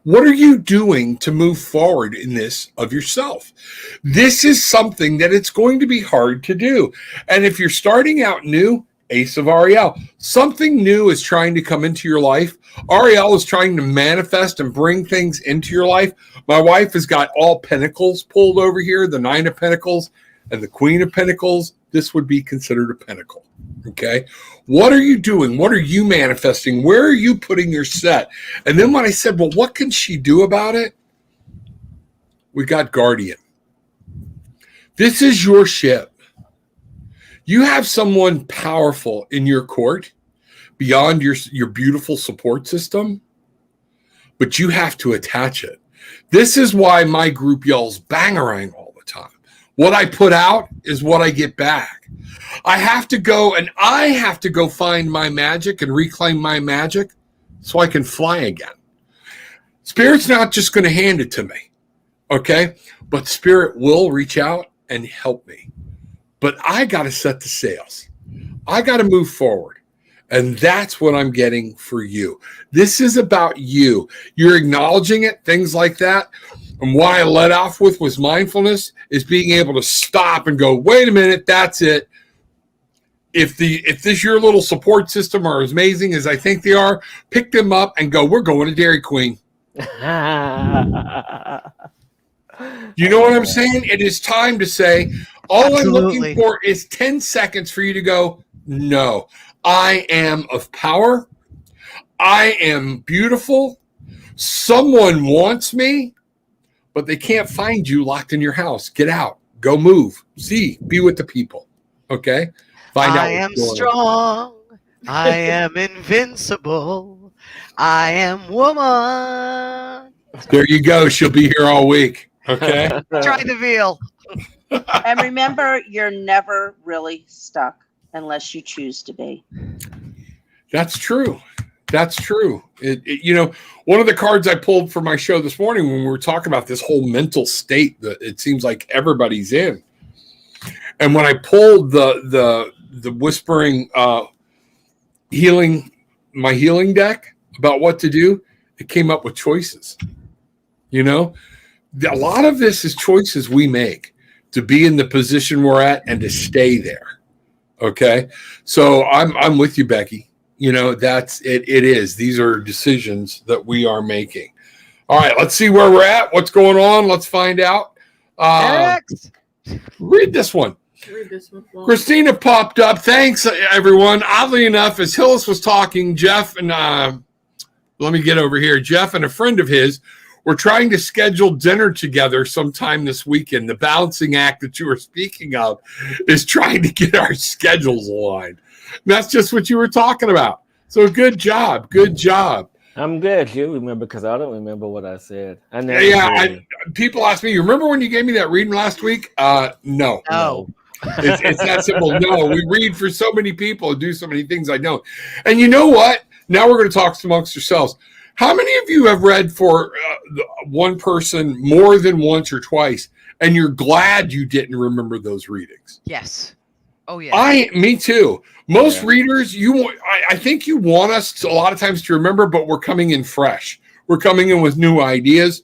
What are you doing to move forward in this of yourself? This is something that it's going to be hard to do. And if you're starting out new, Ace of Ariel, something new is trying to come into your life. Ariel is trying to manifest and bring things into your life. My wife has got all pentacles pulled over here, the 9 of Pentacles and the Queen of Pentacles. This would be considered a pentacle. Okay. What are you doing? What are you manifesting? Where are you putting your set? And then when I said, well, what can she do about it? We got Guardian. This is your ship. You have someone powerful in your court beyond your beautiful support system, but you have to attach it. This is why my group yells bangarang all the time. What I put out is what I get back. I have to go find my magic and reclaim my magic so I can fly again. Spirit's not just going to hand it to me, okay? But Spirit will reach out and help me. But I got to set the sails. I got to move forward. And that's what I'm getting for you. This is about you. You're acknowledging it, things like that. And what I led off with was mindfulness, is being able to stop and go, wait a minute, that's it. If this your little support system are as amazing as I think they are, pick them up and go, we're going to Dairy Queen. You know what I'm saying? It is time to say, all I'm looking for is 10 seconds for you to go, no, I am of power. I am beautiful. Someone wants me, but they can't find you locked in your house. Get out. Go move. See. Be with the people. Okay? Find out. I am strong. I am invincible. I am woman. There you go. She'll be here all week. Okay? Try the veal. And remember, you're never really stuck unless you choose to be. That's true. That's true. One of the cards I pulled for my show this morning when we were talking about this whole mental state that it seems like everybody's in. And when I pulled the whispering healing deck about what to do, it came up with choices. A lot of this is choices we make to be in the position we're at and to stay there. Okay. So I'm with you, Becky. That's it. It is. These are decisions that we are making. All right. Let's see where we're at. What's going on? Let's find out. Next. Read this one. Read this one. Christina popped up. Thanks, everyone. Oddly enough, as Hillis was talking, Jeff and let me get over here. Jeff and a friend of his were trying to schedule dinner together sometime this weekend. The balancing act that you were speaking of is trying to get our schedules aligned. And that's just what you were talking about. So good job. Good job. I'm glad you remember, because I don't remember what I said. People ask me, you remember when you gave me that reading last week? No. It's that simple. No, we read for so many people and do so many things I don't. And you know what? Now we're going to talk amongst yourselves. How many of you have read for one person more than once or twice, and you're glad you didn't remember those readings? Yes. Oh, yeah. Me too. Most readers, I think you want us to, a lot of times to remember, but we're coming in fresh. We're coming in with new ideas.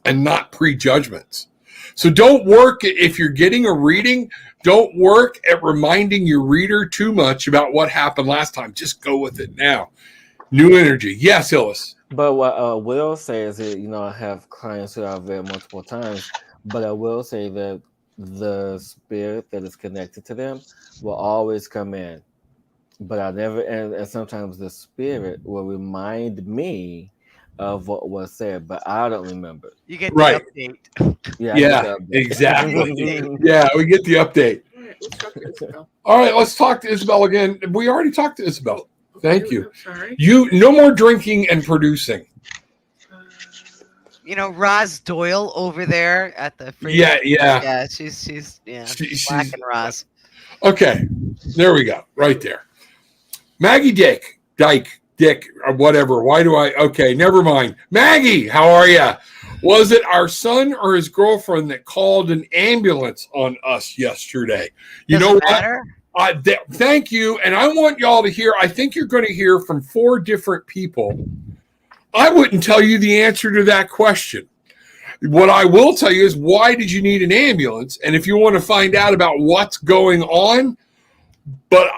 and not prejudgments. So don't work if you're getting a reading. Don't work at reminding your reader too much about what happened last time. Just go with it now. New energy. Yes, Hillis. But what I will say is that, I have clients who I've read multiple times, but I will say that the spirit that is connected to them will always come in. But I never, and sometimes the spirit will remind me of what was said, but I don't remember. You get Right. the update. Yeah, Yeah, exactly. Yeah, we get the update. All right, let's talk to Isabel. All right, let's talk to Isabel again. We already talked to Isabel. Thank you. I'm sorry. No more drinking and producing. Roz Doyle over there at the Frida. Yeah, she's black and Roz. Okay, there we go, right there. Maggie Dick, or whatever. Why do I? Okay, never mind. Maggie, how are you? Was it our son or his girlfriend that called an ambulance on us yesterday? You know what? Thank you, and I want y'all to hear. I think you're going to hear from 4 different people. I wouldn't tell you the answer to that question. What I will tell you is, why did you need an ambulance? And if you want to find out about what's going on, but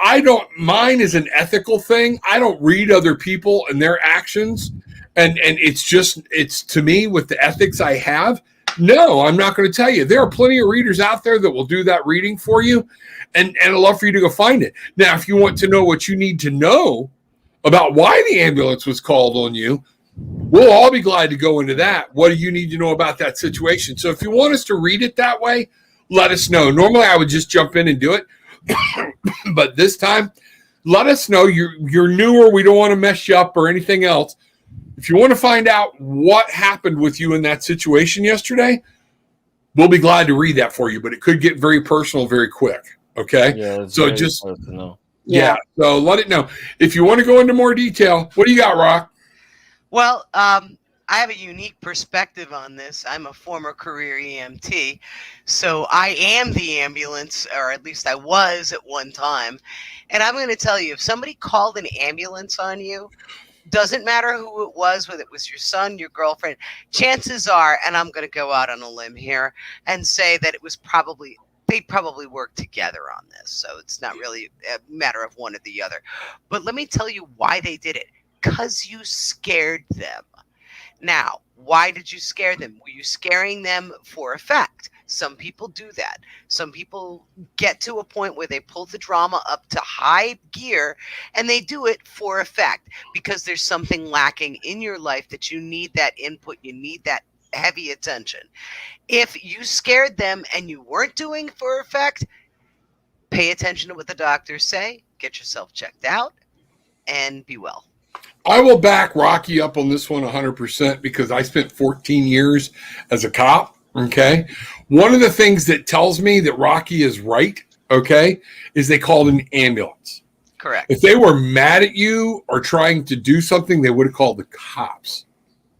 mine is an ethical thing. I don't read other people and their actions. And it's to me, with the ethics I have, no, I'm not going to tell you. There are plenty of readers out there that will do that reading for you. And I'd love for you to go find it. Now, if you want to know what you need to know about why the ambulance was called on you, we'll all be glad to go into that. What do you need to know about that situation? So if you want us to read it that way, let us know. Normally, I would just jump in and do it. But this time, let us know. You're newer. We don't want to mess you up or anything else. If you want to find out what happened with you in that situation yesterday, we'll be glad to read that for you. But it could get very personal very quick. Okay? Yeah, so just personal. Yeah. So let it know. If you want to go into more detail, what do you got, Rock? Well, I have a unique perspective on this. I'm a former career EMT, so I am the ambulance, or at least I was at one time. And I'm going to tell you, if somebody called an ambulance on you, doesn't matter who it was, whether it was your son, your girlfriend, chances are, and I'm going to go out on a limb here and say that it was they probably worked together on this. So it's not really a matter of one or the other. But let me tell you why they did it. Because you scared them. Now, why did you scare them? Were you scaring them for effect? Some people do that. Some people get to a point where they pull the drama up to high gear, and they do it for effect because there's something lacking in your life that you need that input. You need that heavy attention. If you scared them and you weren't doing for effect, pay attention to what the doctors say, get yourself checked out, and be well. I will back Rocky up on this one 100% because I spent 14 years as a cop, okay? One of the things that tells me that Rocky is right, okay, is they called an ambulance. Correct. If they were mad at you or trying to do something, they would have called the cops,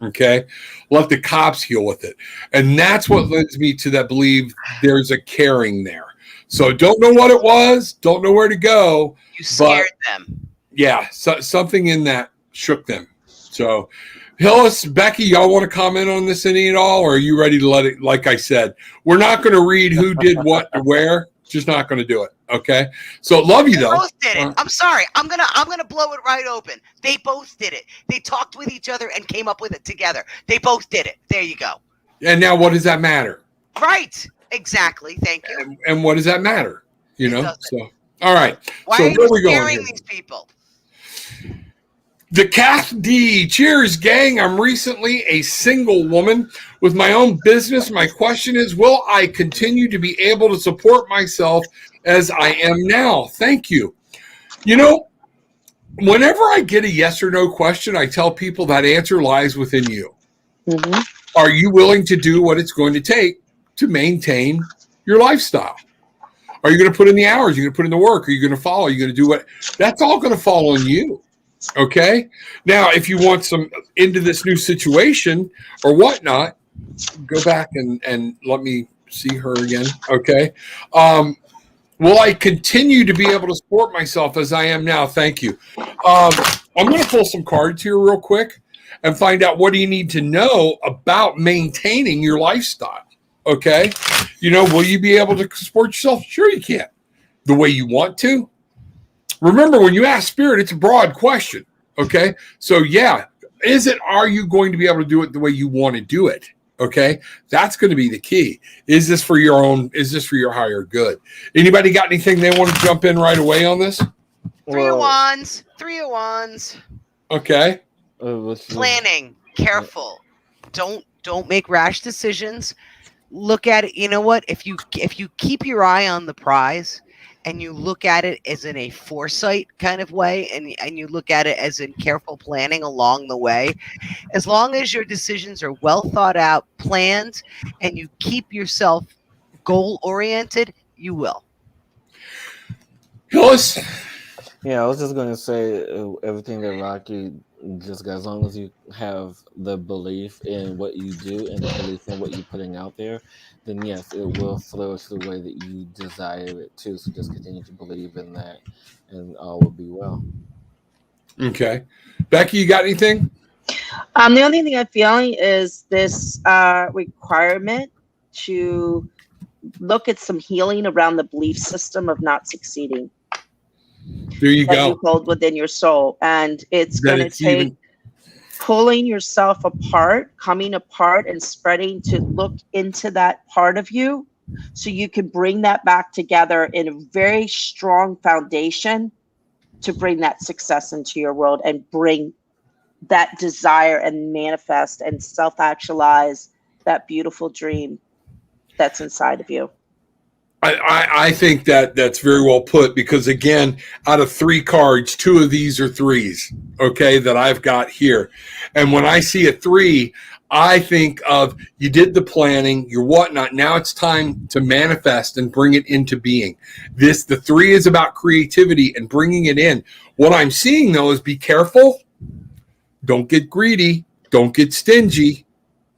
okay? Let the cops deal with it. And that's what leads me to that believe there's a caring there. So don't know what it was, don't know where to go. You scared them. Yeah, something in that shook them. So, Hillis, Becky, y'all want to comment on this any at all, or are you ready to let it? Like I said, we're not going to read who did what to where. Just not going to do it. Okay. So, love you though. They both did it. I'm sorry. I'm gonna blow it right open. They both did it. They talked with each other and came up with it together. They both did it. There you go. And now, what does that matter? Right. Exactly. Thank you. And what does that matter? You know. So, all right. Why so are you scaring these people? The Kath D. Cheers, gang. I'm recently a single woman with my own business. My question is, will I continue to be able to support myself as I am now? Thank you. You know, whenever I get a yes or no question, I tell people that answer lies within you. Mm-hmm. Are you willing to do what it's going to take to maintain your lifestyle? Are you going to put in the hours? Are you going to put in the work? Are you going to follow? Are you going to do what? That's all going to fall on you. Okay. Now, if you want some into this new situation or whatnot, go back and let me see her again. Okay. Will I continue to be able to support myself as I am now? Thank you. I'm going to pull some cards here real quick. and find out what do you need to know about maintaining your lifestyle. Okay. Will you be able to support yourself? Sure, you can. The way you want to. Remember, when you ask spirit, it's a broad question. Okay. So yeah, are you going to be able to do it the way you want to do it? Okay. That's going to be the key. Is this for your higher good? Anybody got anything they want to jump in right away on this? Three of Wands. Okay. Planning. Careful. Don't make rash decisions. Look at it. You know what? If you keep your eye on the prize and you look at it as in a foresight kind of way, and you look at it as in careful planning along the way, as long as your decisions are well thought out, planned, and you keep yourself goal oriented, you will. Hillis? Yeah, I was just gonna say everything that Rocky just got. As long as you have the belief in what you do and the belief in what you're putting out there, then yes, it will flourish the way that you desire it to. So just continue to believe in that, and all will be well. Okay, Becky, you got anything? The only thing I'm feeling is this requirement to look at some healing around the belief system of not succeeding. There you that go. You hold within your soul, and it's going to take pulling yourself apart, coming apart, and spreading to look into that part of you, so you can bring that back together in a very strong foundation to bring that success into your world and bring that desire and manifest and self-actualize that beautiful dream that's inside of you. I think that's very well put, because again, out of 3 cards, 2 of these are 3s, okay, that I've got here. And when I see a 3, I think of you did the planning, your whatnot. Now it's time to manifest and bring it into being. The 3 is about creativity and bringing it in. What I'm seeing though is be careful. Don't get greedy. Don't get stingy.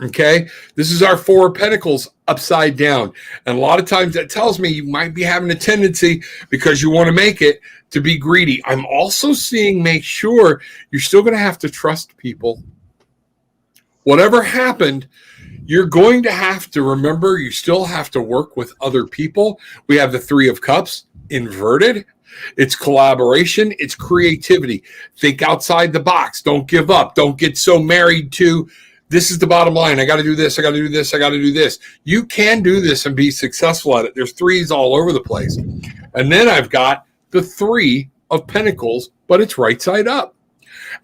Okay, this is our 4 of Pentacles upside down. And a lot of times that tells me you might be having a tendency, because you want to make it, to be greedy. I'm also seeing make sure you're still going to have to trust people. Whatever happened, you're going to have to remember you still have to work with other people. We have the 3 of Cups inverted. It's collaboration. It's creativity. Think outside the box. Don't give up. Don't get so married to this is the bottom line. I got to do this. I got to do this. I got to do this. You can do this and be successful at it. There's 3s all over the place. And then I've got the 3 of Pentacles, but it's right side up.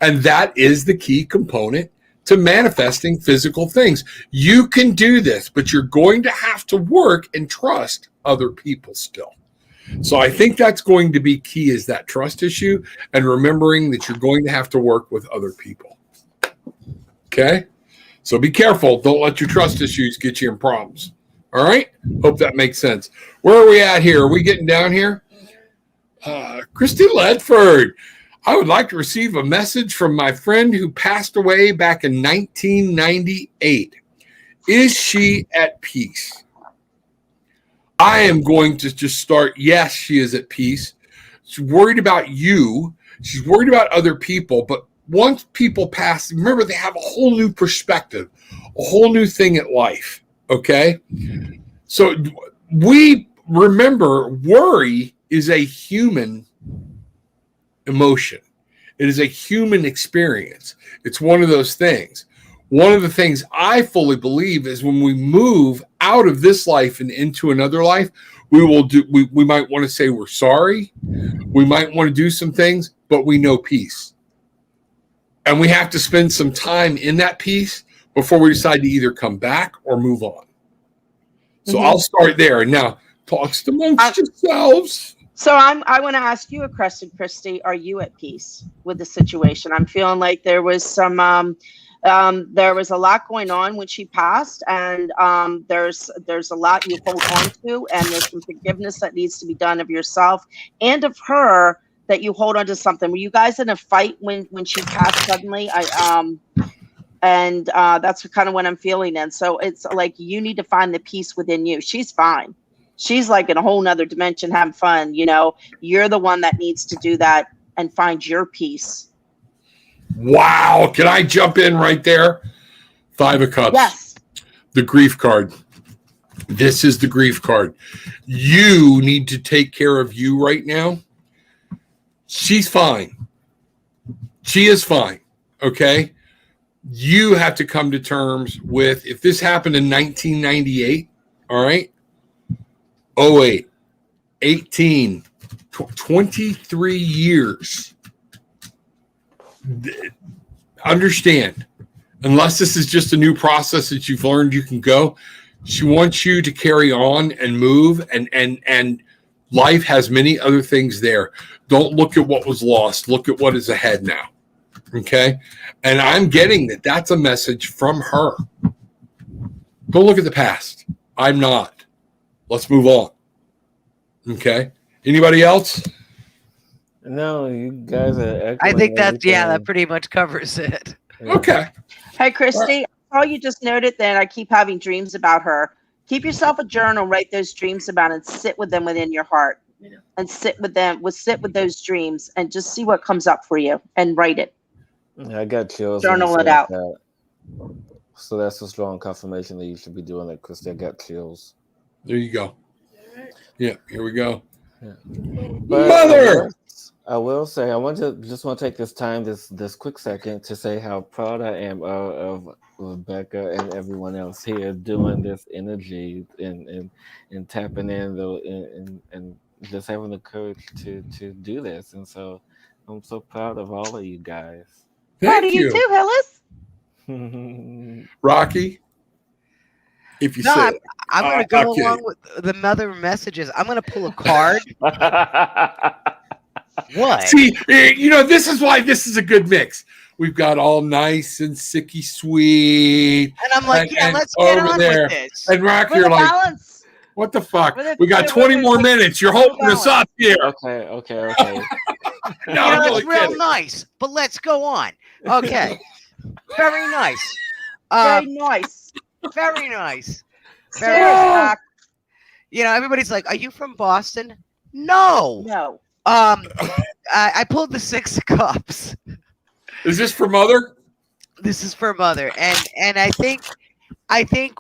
And that is the key component to manifesting physical things. You can do this, but you're going to have to work and trust other people still. So I think that's going to be key, is that trust issue, and remembering that you're going to have to work with other people. Okay? So be careful. Don't let your trust issues get you in problems. All right? Hope that makes sense. Where are we at here? Are we getting down here? Christy Ledford. I would like to receive a message from my friend who passed away back in 1998. Is she at peace? I am going to just start. Yes, she is at peace. She's worried about you. She's worried about other people, but once people pass, remember, they have a whole new perspective, a whole new thing at life, okay? So we remember worry is a human emotion. It is a human experience. It's one of those things. One of the things I fully believe is when we move out of this life and into another life, we might want to say we're sorry. We might want to do some things, but we know peace. And we have to spend some time in that peace before we decide to either come back or move on. So I'll start there. And now, talks amongst yourselves. So I want to ask you a question, Christy. Are you at peace with the situation? I'm feeling like there was some, there was a lot going on when she passed, and there's a lot you hold on to, and there's some forgiveness that needs to be done of yourself and of her, that you hold on to something. Were you guys in a fight when she passed suddenly? That's kind of what I'm feeling. And so it's like you need to find the peace within you. She's fine. She's like in a whole nother dimension, having fun. You know, you're the one that needs to do that and find your peace. Wow. Can I jump in right there? 5 of Cups. Yes. The grief card. This is the grief card. You need to take care of you right now. She's fine. She is fine. Okay. You have to come to terms with, if this happened in 1998, all right, 08, 18, 23 years. Understand, unless this is just a new process that you've learned you can go, she wants you to carry on and move, and life has many other things there. Don't look at what was lost. Look at what is ahead now. Okay? And I'm getting that that's a message from her. Don't look at the past. I'm not. Let's move on. Okay? Anybody else? No, you guys are. I think that everything. that pretty much covers it. Yeah. Okay. Hey, Christy, all you just noted that I keep having dreams about her. Keep yourself a journal, write those dreams about, and sit with them within your heart. Yeah. And sit with those dreams and just see what comes up for you and write it. I got chills. when you Journal it said out. that. So that's a strong confirmation that you should be doing that, Christy. I got chills. There you go. Yeah, here we go. But Mother! I will say, just want to take this time, this quick second, to say how proud I am of Rebecca and everyone else here doing this energy and tapping in and just having the courage to do this. And so I'm so proud of all of you guys. Proud of Thank you you. too, Hillis. Rocky, if you No, say it. I'm going to go okay. along with the mother messages. I'm going to pull a card. What? See, this is why this is a good mix. We've got all nice and sicky sweet. And I'm like, And let's get over on there. with this. And Rocky, For you're the like, balance. what the fuck? For the- We got for the- 20 more minutes. You're holding us up here. Okay. No, I'm That's really real kidding. nice, but let's go on. Okay. Very nice. Very nice. Very nice. Serious Very back. Everybody's like, are you from Boston? No. No. I pulled the 6 of Cups. Is this for Mother? This is for Mother, and I think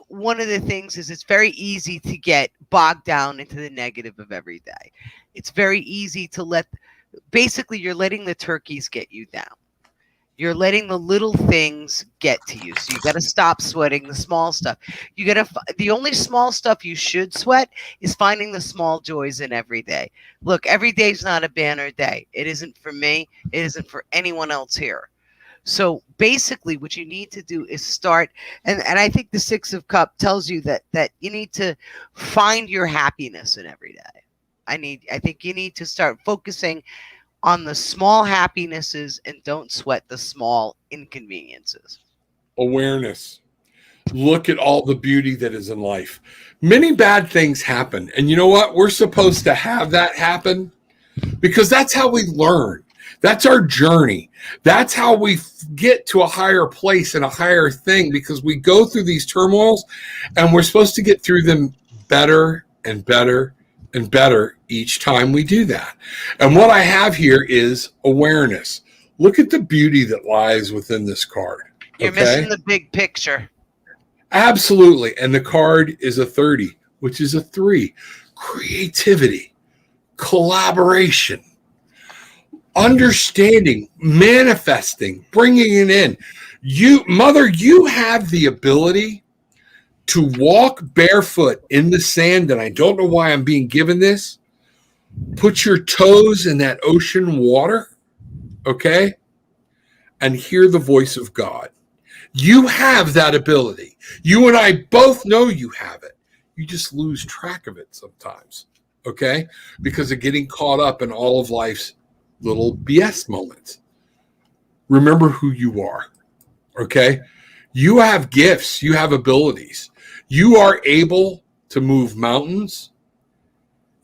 one of the things is it's very easy to get bogged down into the negative of every day. It's very easy to basically you're letting the turkeys get you down. You're letting the little things get to you. So you got to stop sweating the small stuff. The only small stuff you should sweat is finding the small joys in every day. Look, every day's not a banner day. It isn't for me. It isn't for anyone else here. So basically what you need to do is start, and I think the 6 of Cups tells you that you need to find your happiness in every day. I think you need to start focusing on the small happinesses and don't sweat the small inconveniences. Awareness. Look at all the beauty that is in life. Many bad things happen. And you know what? We're supposed to have that happen because that's how we learn. That's our journey. That's how we get to a higher place and a higher thing, because we go through these turmoils and we're supposed to get through them better and better and better each time we do that. And what I have here is awareness. Look at the beauty that lies within this card. You're missing the big picture. Absolutely. And the card is a 30, which is a 3. Creativity, collaboration, understanding, manifesting, bringing it in. Mother, you have the ability to walk barefoot in the sand, and I don't know why I'm being given this. Put your toes in that ocean water, okay? And hear the voice of God. You have that ability. You and I both know you have it. You just lose track of it sometimes, okay? Because of getting caught up in all of life's little BS moments. Remember who you are, okay? You have gifts. You have abilities. You are able to move mountains.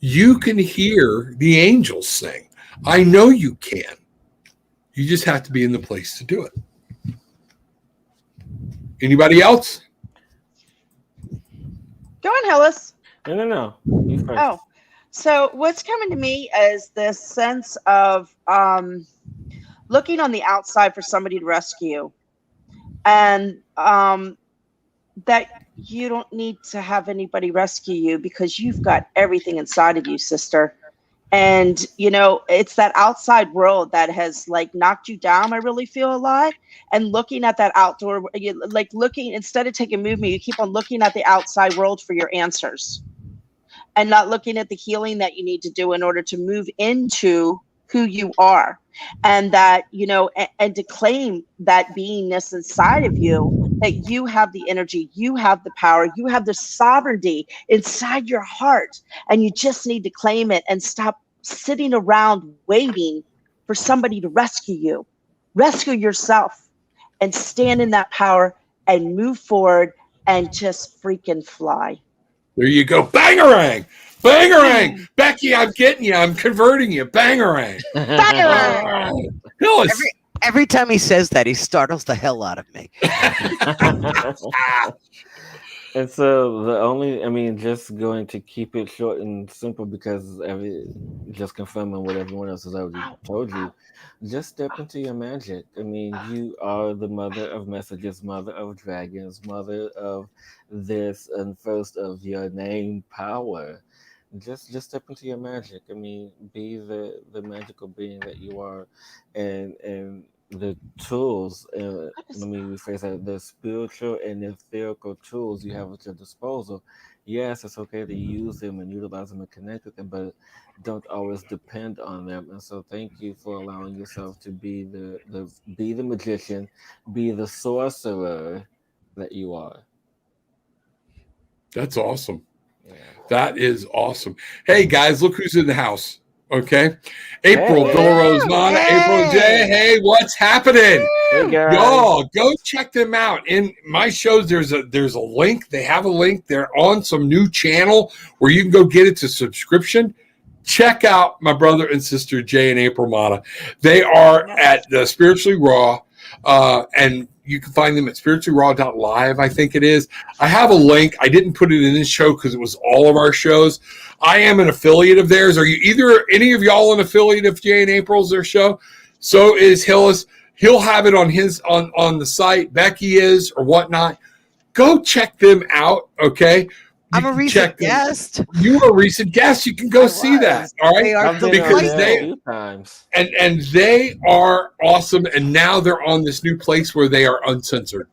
You can hear the angels sing. I know you can. You just have to be in the place to do it. Anybody else? Go on, Hillis. No. You first. Oh, so what's coming to me is this sense of looking on the outside for somebody to rescue you, and that you don't need to have anybody rescue you because you've got everything inside of you, sister. And it's that outside world that has like knocked you down, I really feel a lot. And looking at that outdoor, like looking, instead of taking movement, you keep on looking at the outside world for your answers, and not looking at the healing that you need to do in order to move into who you are. And that, and to claim that beingness inside of you, that you have the energy, you have the power, you have the sovereignty inside your heart, and you just need to claim it and stop sitting around waiting for somebody to rescue you. Rescue yourself and stand in that power and move forward and just freaking fly. There you go. Bangarang. Bangarang. Becky, I'm getting you. I'm converting you. Bangarang. Bangarang. Phyllis. Every time he says that, he startles the hell out of me. And so just going to keep it short and simple because just confirming what everyone else has already told you. Just step into your magic. I mean, you are the mother of messages, mother of dragons, mother of this, and first of your name power. Just step into your magic. I mean, be the magical being that you are, and the tools. Let me rephrase that: the spiritual and etherical tools you have at your disposal. Yes, it's okay to use them and utilize them and connect with them, but don't always depend on them. And so, thank you for allowing yourself to be be the magician, be the sorcerer that you are. That's awesome. Yeah. That is awesome. Hey, guys, look who's in the house. Okay. April, Hey. Dolores, Mana, Hey. April J. Hey, what's happening? Hey guys. Y'all, go check them out. In my shows, there's a link. They have a link. They're on some new channel where you can go get it to subscription. Check out my brother and sister, Jay and April Mana. They are at the Spiritually Raw, and you can find them at spirituallyraw.live, I think it is. I have a link. I didn't put it in this show because it was all of our shows. I am an affiliate of theirs. Are you any of y'all an affiliate of Jay and April's their show? So is Hillis. He'll have it on his on the site. Becky is or whatnot. Go check them out, okay? I'm a recent guest. You were a recent guest. You can go see that. All right. They are I've been because on there a few times. And they are awesome. And now they're on this new place where they are uncensored.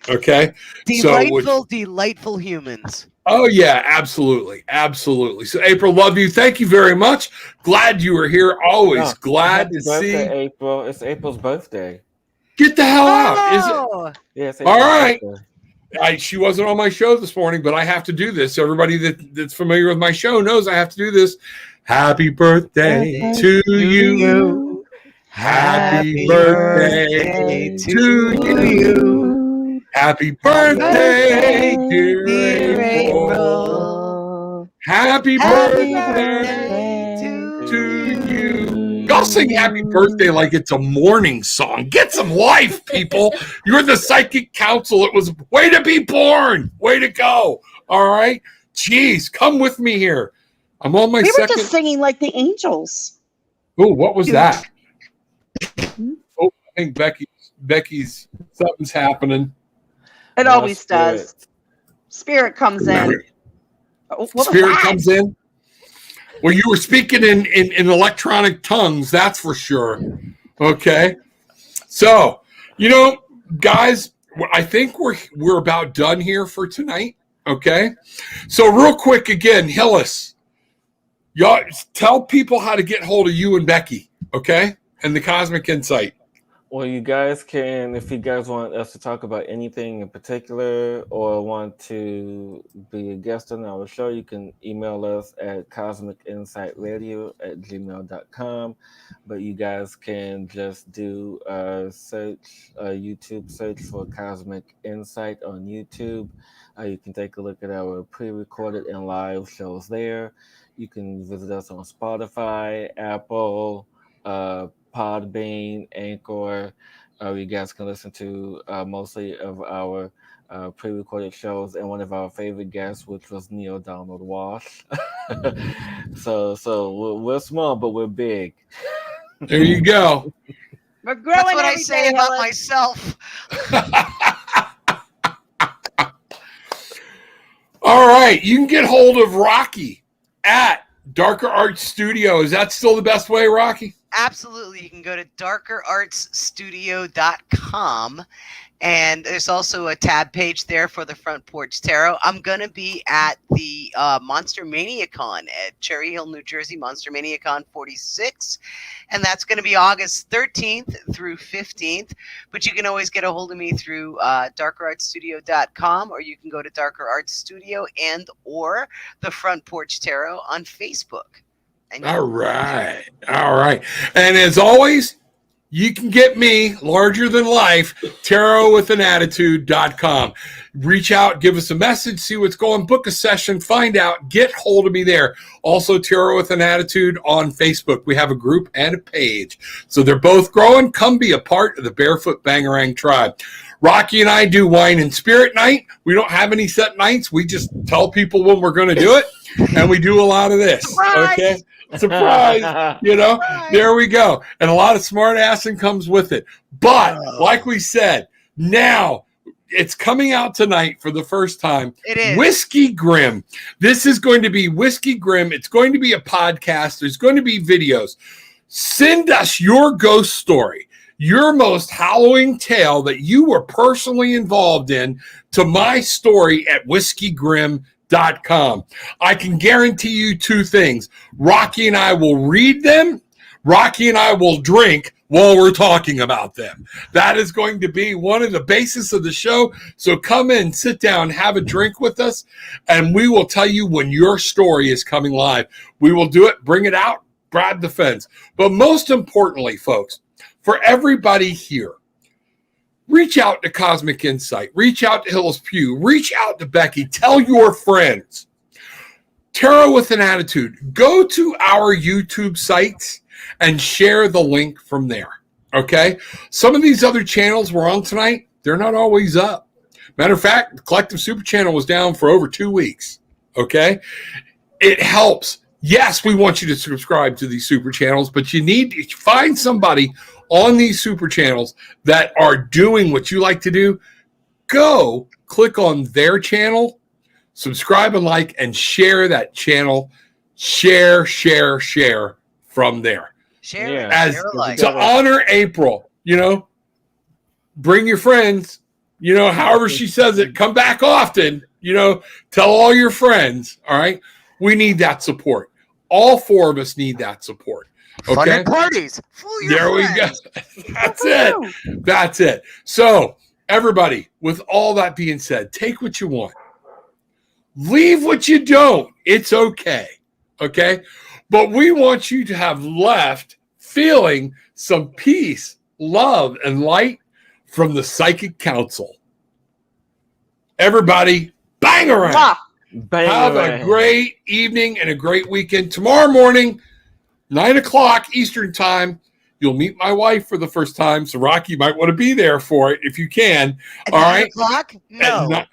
Okay. Delightful humans. Oh yeah, absolutely. Absolutely. So April, love you. Thank you very much. Glad you were here. Always glad to see April. It's April's birthday. Get the hell out. Is it? Yes. All right. She wasn't on my show this morning, but I have to do this. Everybody that's familiar with my show knows I have to do this. Happy birthday to you. Happy birthday to you. Happy birthday, dear April. Happy birthday to you. Y'all sing happy birthday like it's a morning song. Get some life, people. You're the psychic council. It was way to be born. Way to go. All right. Jeez, come with me here. I'm on my second. We were just singing like the angels. Oh, what was that? Oh, I think Becky's something's happening. It always does. Spirit comes in. Spirit comes in. Well, you were speaking in electronic tongues, that's for sure. Okay. So, guys, I think we're about done here for tonight. Okay. So real quick again, Hillis, y'all tell people how to get hold of you and Becky, okay? And the Cosmic Insight. Well, you guys can, if you guys want us to talk about anything in particular or want to be a guest on our show, you can email us at cosmicinsightradio@gmail.com. But you guys can just do a search, a YouTube search for Cosmic Insight on YouTube. You can take a look at our pre-recorded and live shows there. You can visit us on Spotify, Apple, Podbean, Anchor. You guys can listen to mostly of our pre-recorded shows and one of our favorite guests, which was Neil Donald Walsh. So we're small, but we're big. There you go. We're growing. That's what I every say day, about Hillis. myself. All right. You can get hold of Rocky at Darker Arts Studio. Is that still the best way, Rocky? Absolutely. You can go to darkerartsstudio.com. And there's also a tab page there for the Front Porch Tarot. I'm going to be at the Monster Maniacon at Cherry Hill, New Jersey, Monster Maniacon 46. And that's going to be August 13th through 15th. But you can always get a hold of me through darkerartsstudio.com, or you can go to Darker Arts Studio and or the Front Porch Tarot on Facebook. All right. All right. And as always, you can get me, larger than life, tarotwithanattitude.com. Reach out, give us a message, see what's going, book a session, find out, get hold of me there. Also, Tarot with an Attitude on Facebook. We have a group and a page. So they're both growing. Come be a part of the Barefoot Bangarang tribe. Rocky and I do wine and spirit night. We don't have any set nights. We just tell people when we're going to do it. And we do a lot of this. Surprise! Okay. Surprise, there we go. And a lot of smart assing comes with it. But like we said, now it's coming out tonight for the first time. It is. Whiskey Grim. This is going to be Whiskey Grim. It's going to be a podcast. There's going to be videos. Send us your ghost story, your most hallowing tale that you were personally involved in, to my story at whiskeygrim.com. I can guarantee you two things. Rocky and I will read them. Rocky and I will drink while we're talking about them. That is going to be one of the basis of the show. So come in, sit down, have a drink with us, and we will tell you when your story is coming live. We will do it, bring it out, grab the fence. But most importantly, folks, for everybody here, reach out to Cosmic Insight. Reach out to Hillis Pugh. Reach out to Becky. Tell your friends. Tarot with an Attitude. Go to our YouTube sites and share the link from there. Okay? Some of these other channels we're on tonight, they're not always up. Matter of fact, the Collective Super Channel was down for over 2 weeks. Okay? It helps. Yes, we want you to subscribe to these super channels, but you need to find somebody on these super channels that are doing what you like to do. Go click on their channel, subscribe and like, and share that channel. Share from there. Share To honor April, bring your friends, however she says it, come back often, tell all your friends. All right. We need that support. All four of us need that support. Okay. Fun parties. There we go. That's it. So, everybody, with all that being said, take what you want. Leave what you don't. It's okay. Okay. But we want you to have left feeling some peace, love, and light from the Psychic Council. Everybody, bang around. Mwah. Have a great evening and a great weekend. Tomorrow morning, 9:00 Eastern time, you'll meet my wife for the first time. So Rocky might want to be there for it if you can. At all 9 right. o'clock? No.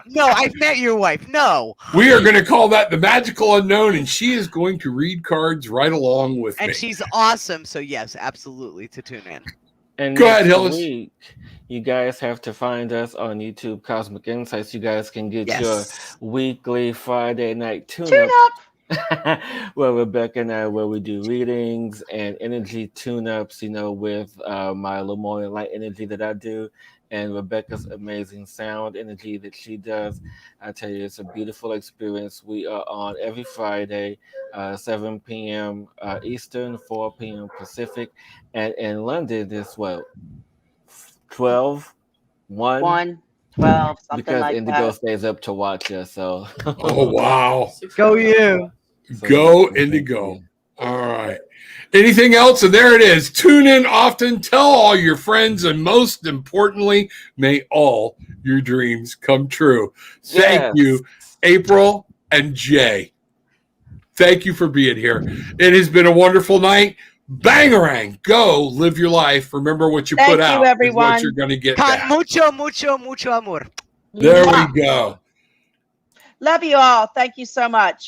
No, I've met your wife. No. We are going to call that the Magical Unknown, and she is going to read cards right along with me. And she's awesome. So yes, absolutely to tune in. And go ahead, next Hillis. week, you guys have to find us on YouTube, Cosmic Insights. You guys can get your weekly Friday night tune-up. Where Rebecca and I, where we do readings and energy tune-ups, with my Lemoyne light energy that I do, and Rebecca's amazing sound energy that she does. I tell you, it's a beautiful experience. We are on every Friday, 7 p.m. Eastern, 4 p.m. Pacific, and in London, this 12, 1, 12, something because like Indigo that. stays up to watch us. So, Oh, wow. Go you. Go Indigo. All right. Anything else? And there it is. Tune in often. Tell all your friends. And most importantly, may all your dreams come true. Thank you, April and Jay. Thank you for being here. It has been a wonderful night. Bangarang. Go live your life. Remember what you put out. Thank you, everyone. Is what you're going to get Con back. mucho amor. There we go. Love you all. Thank you so much.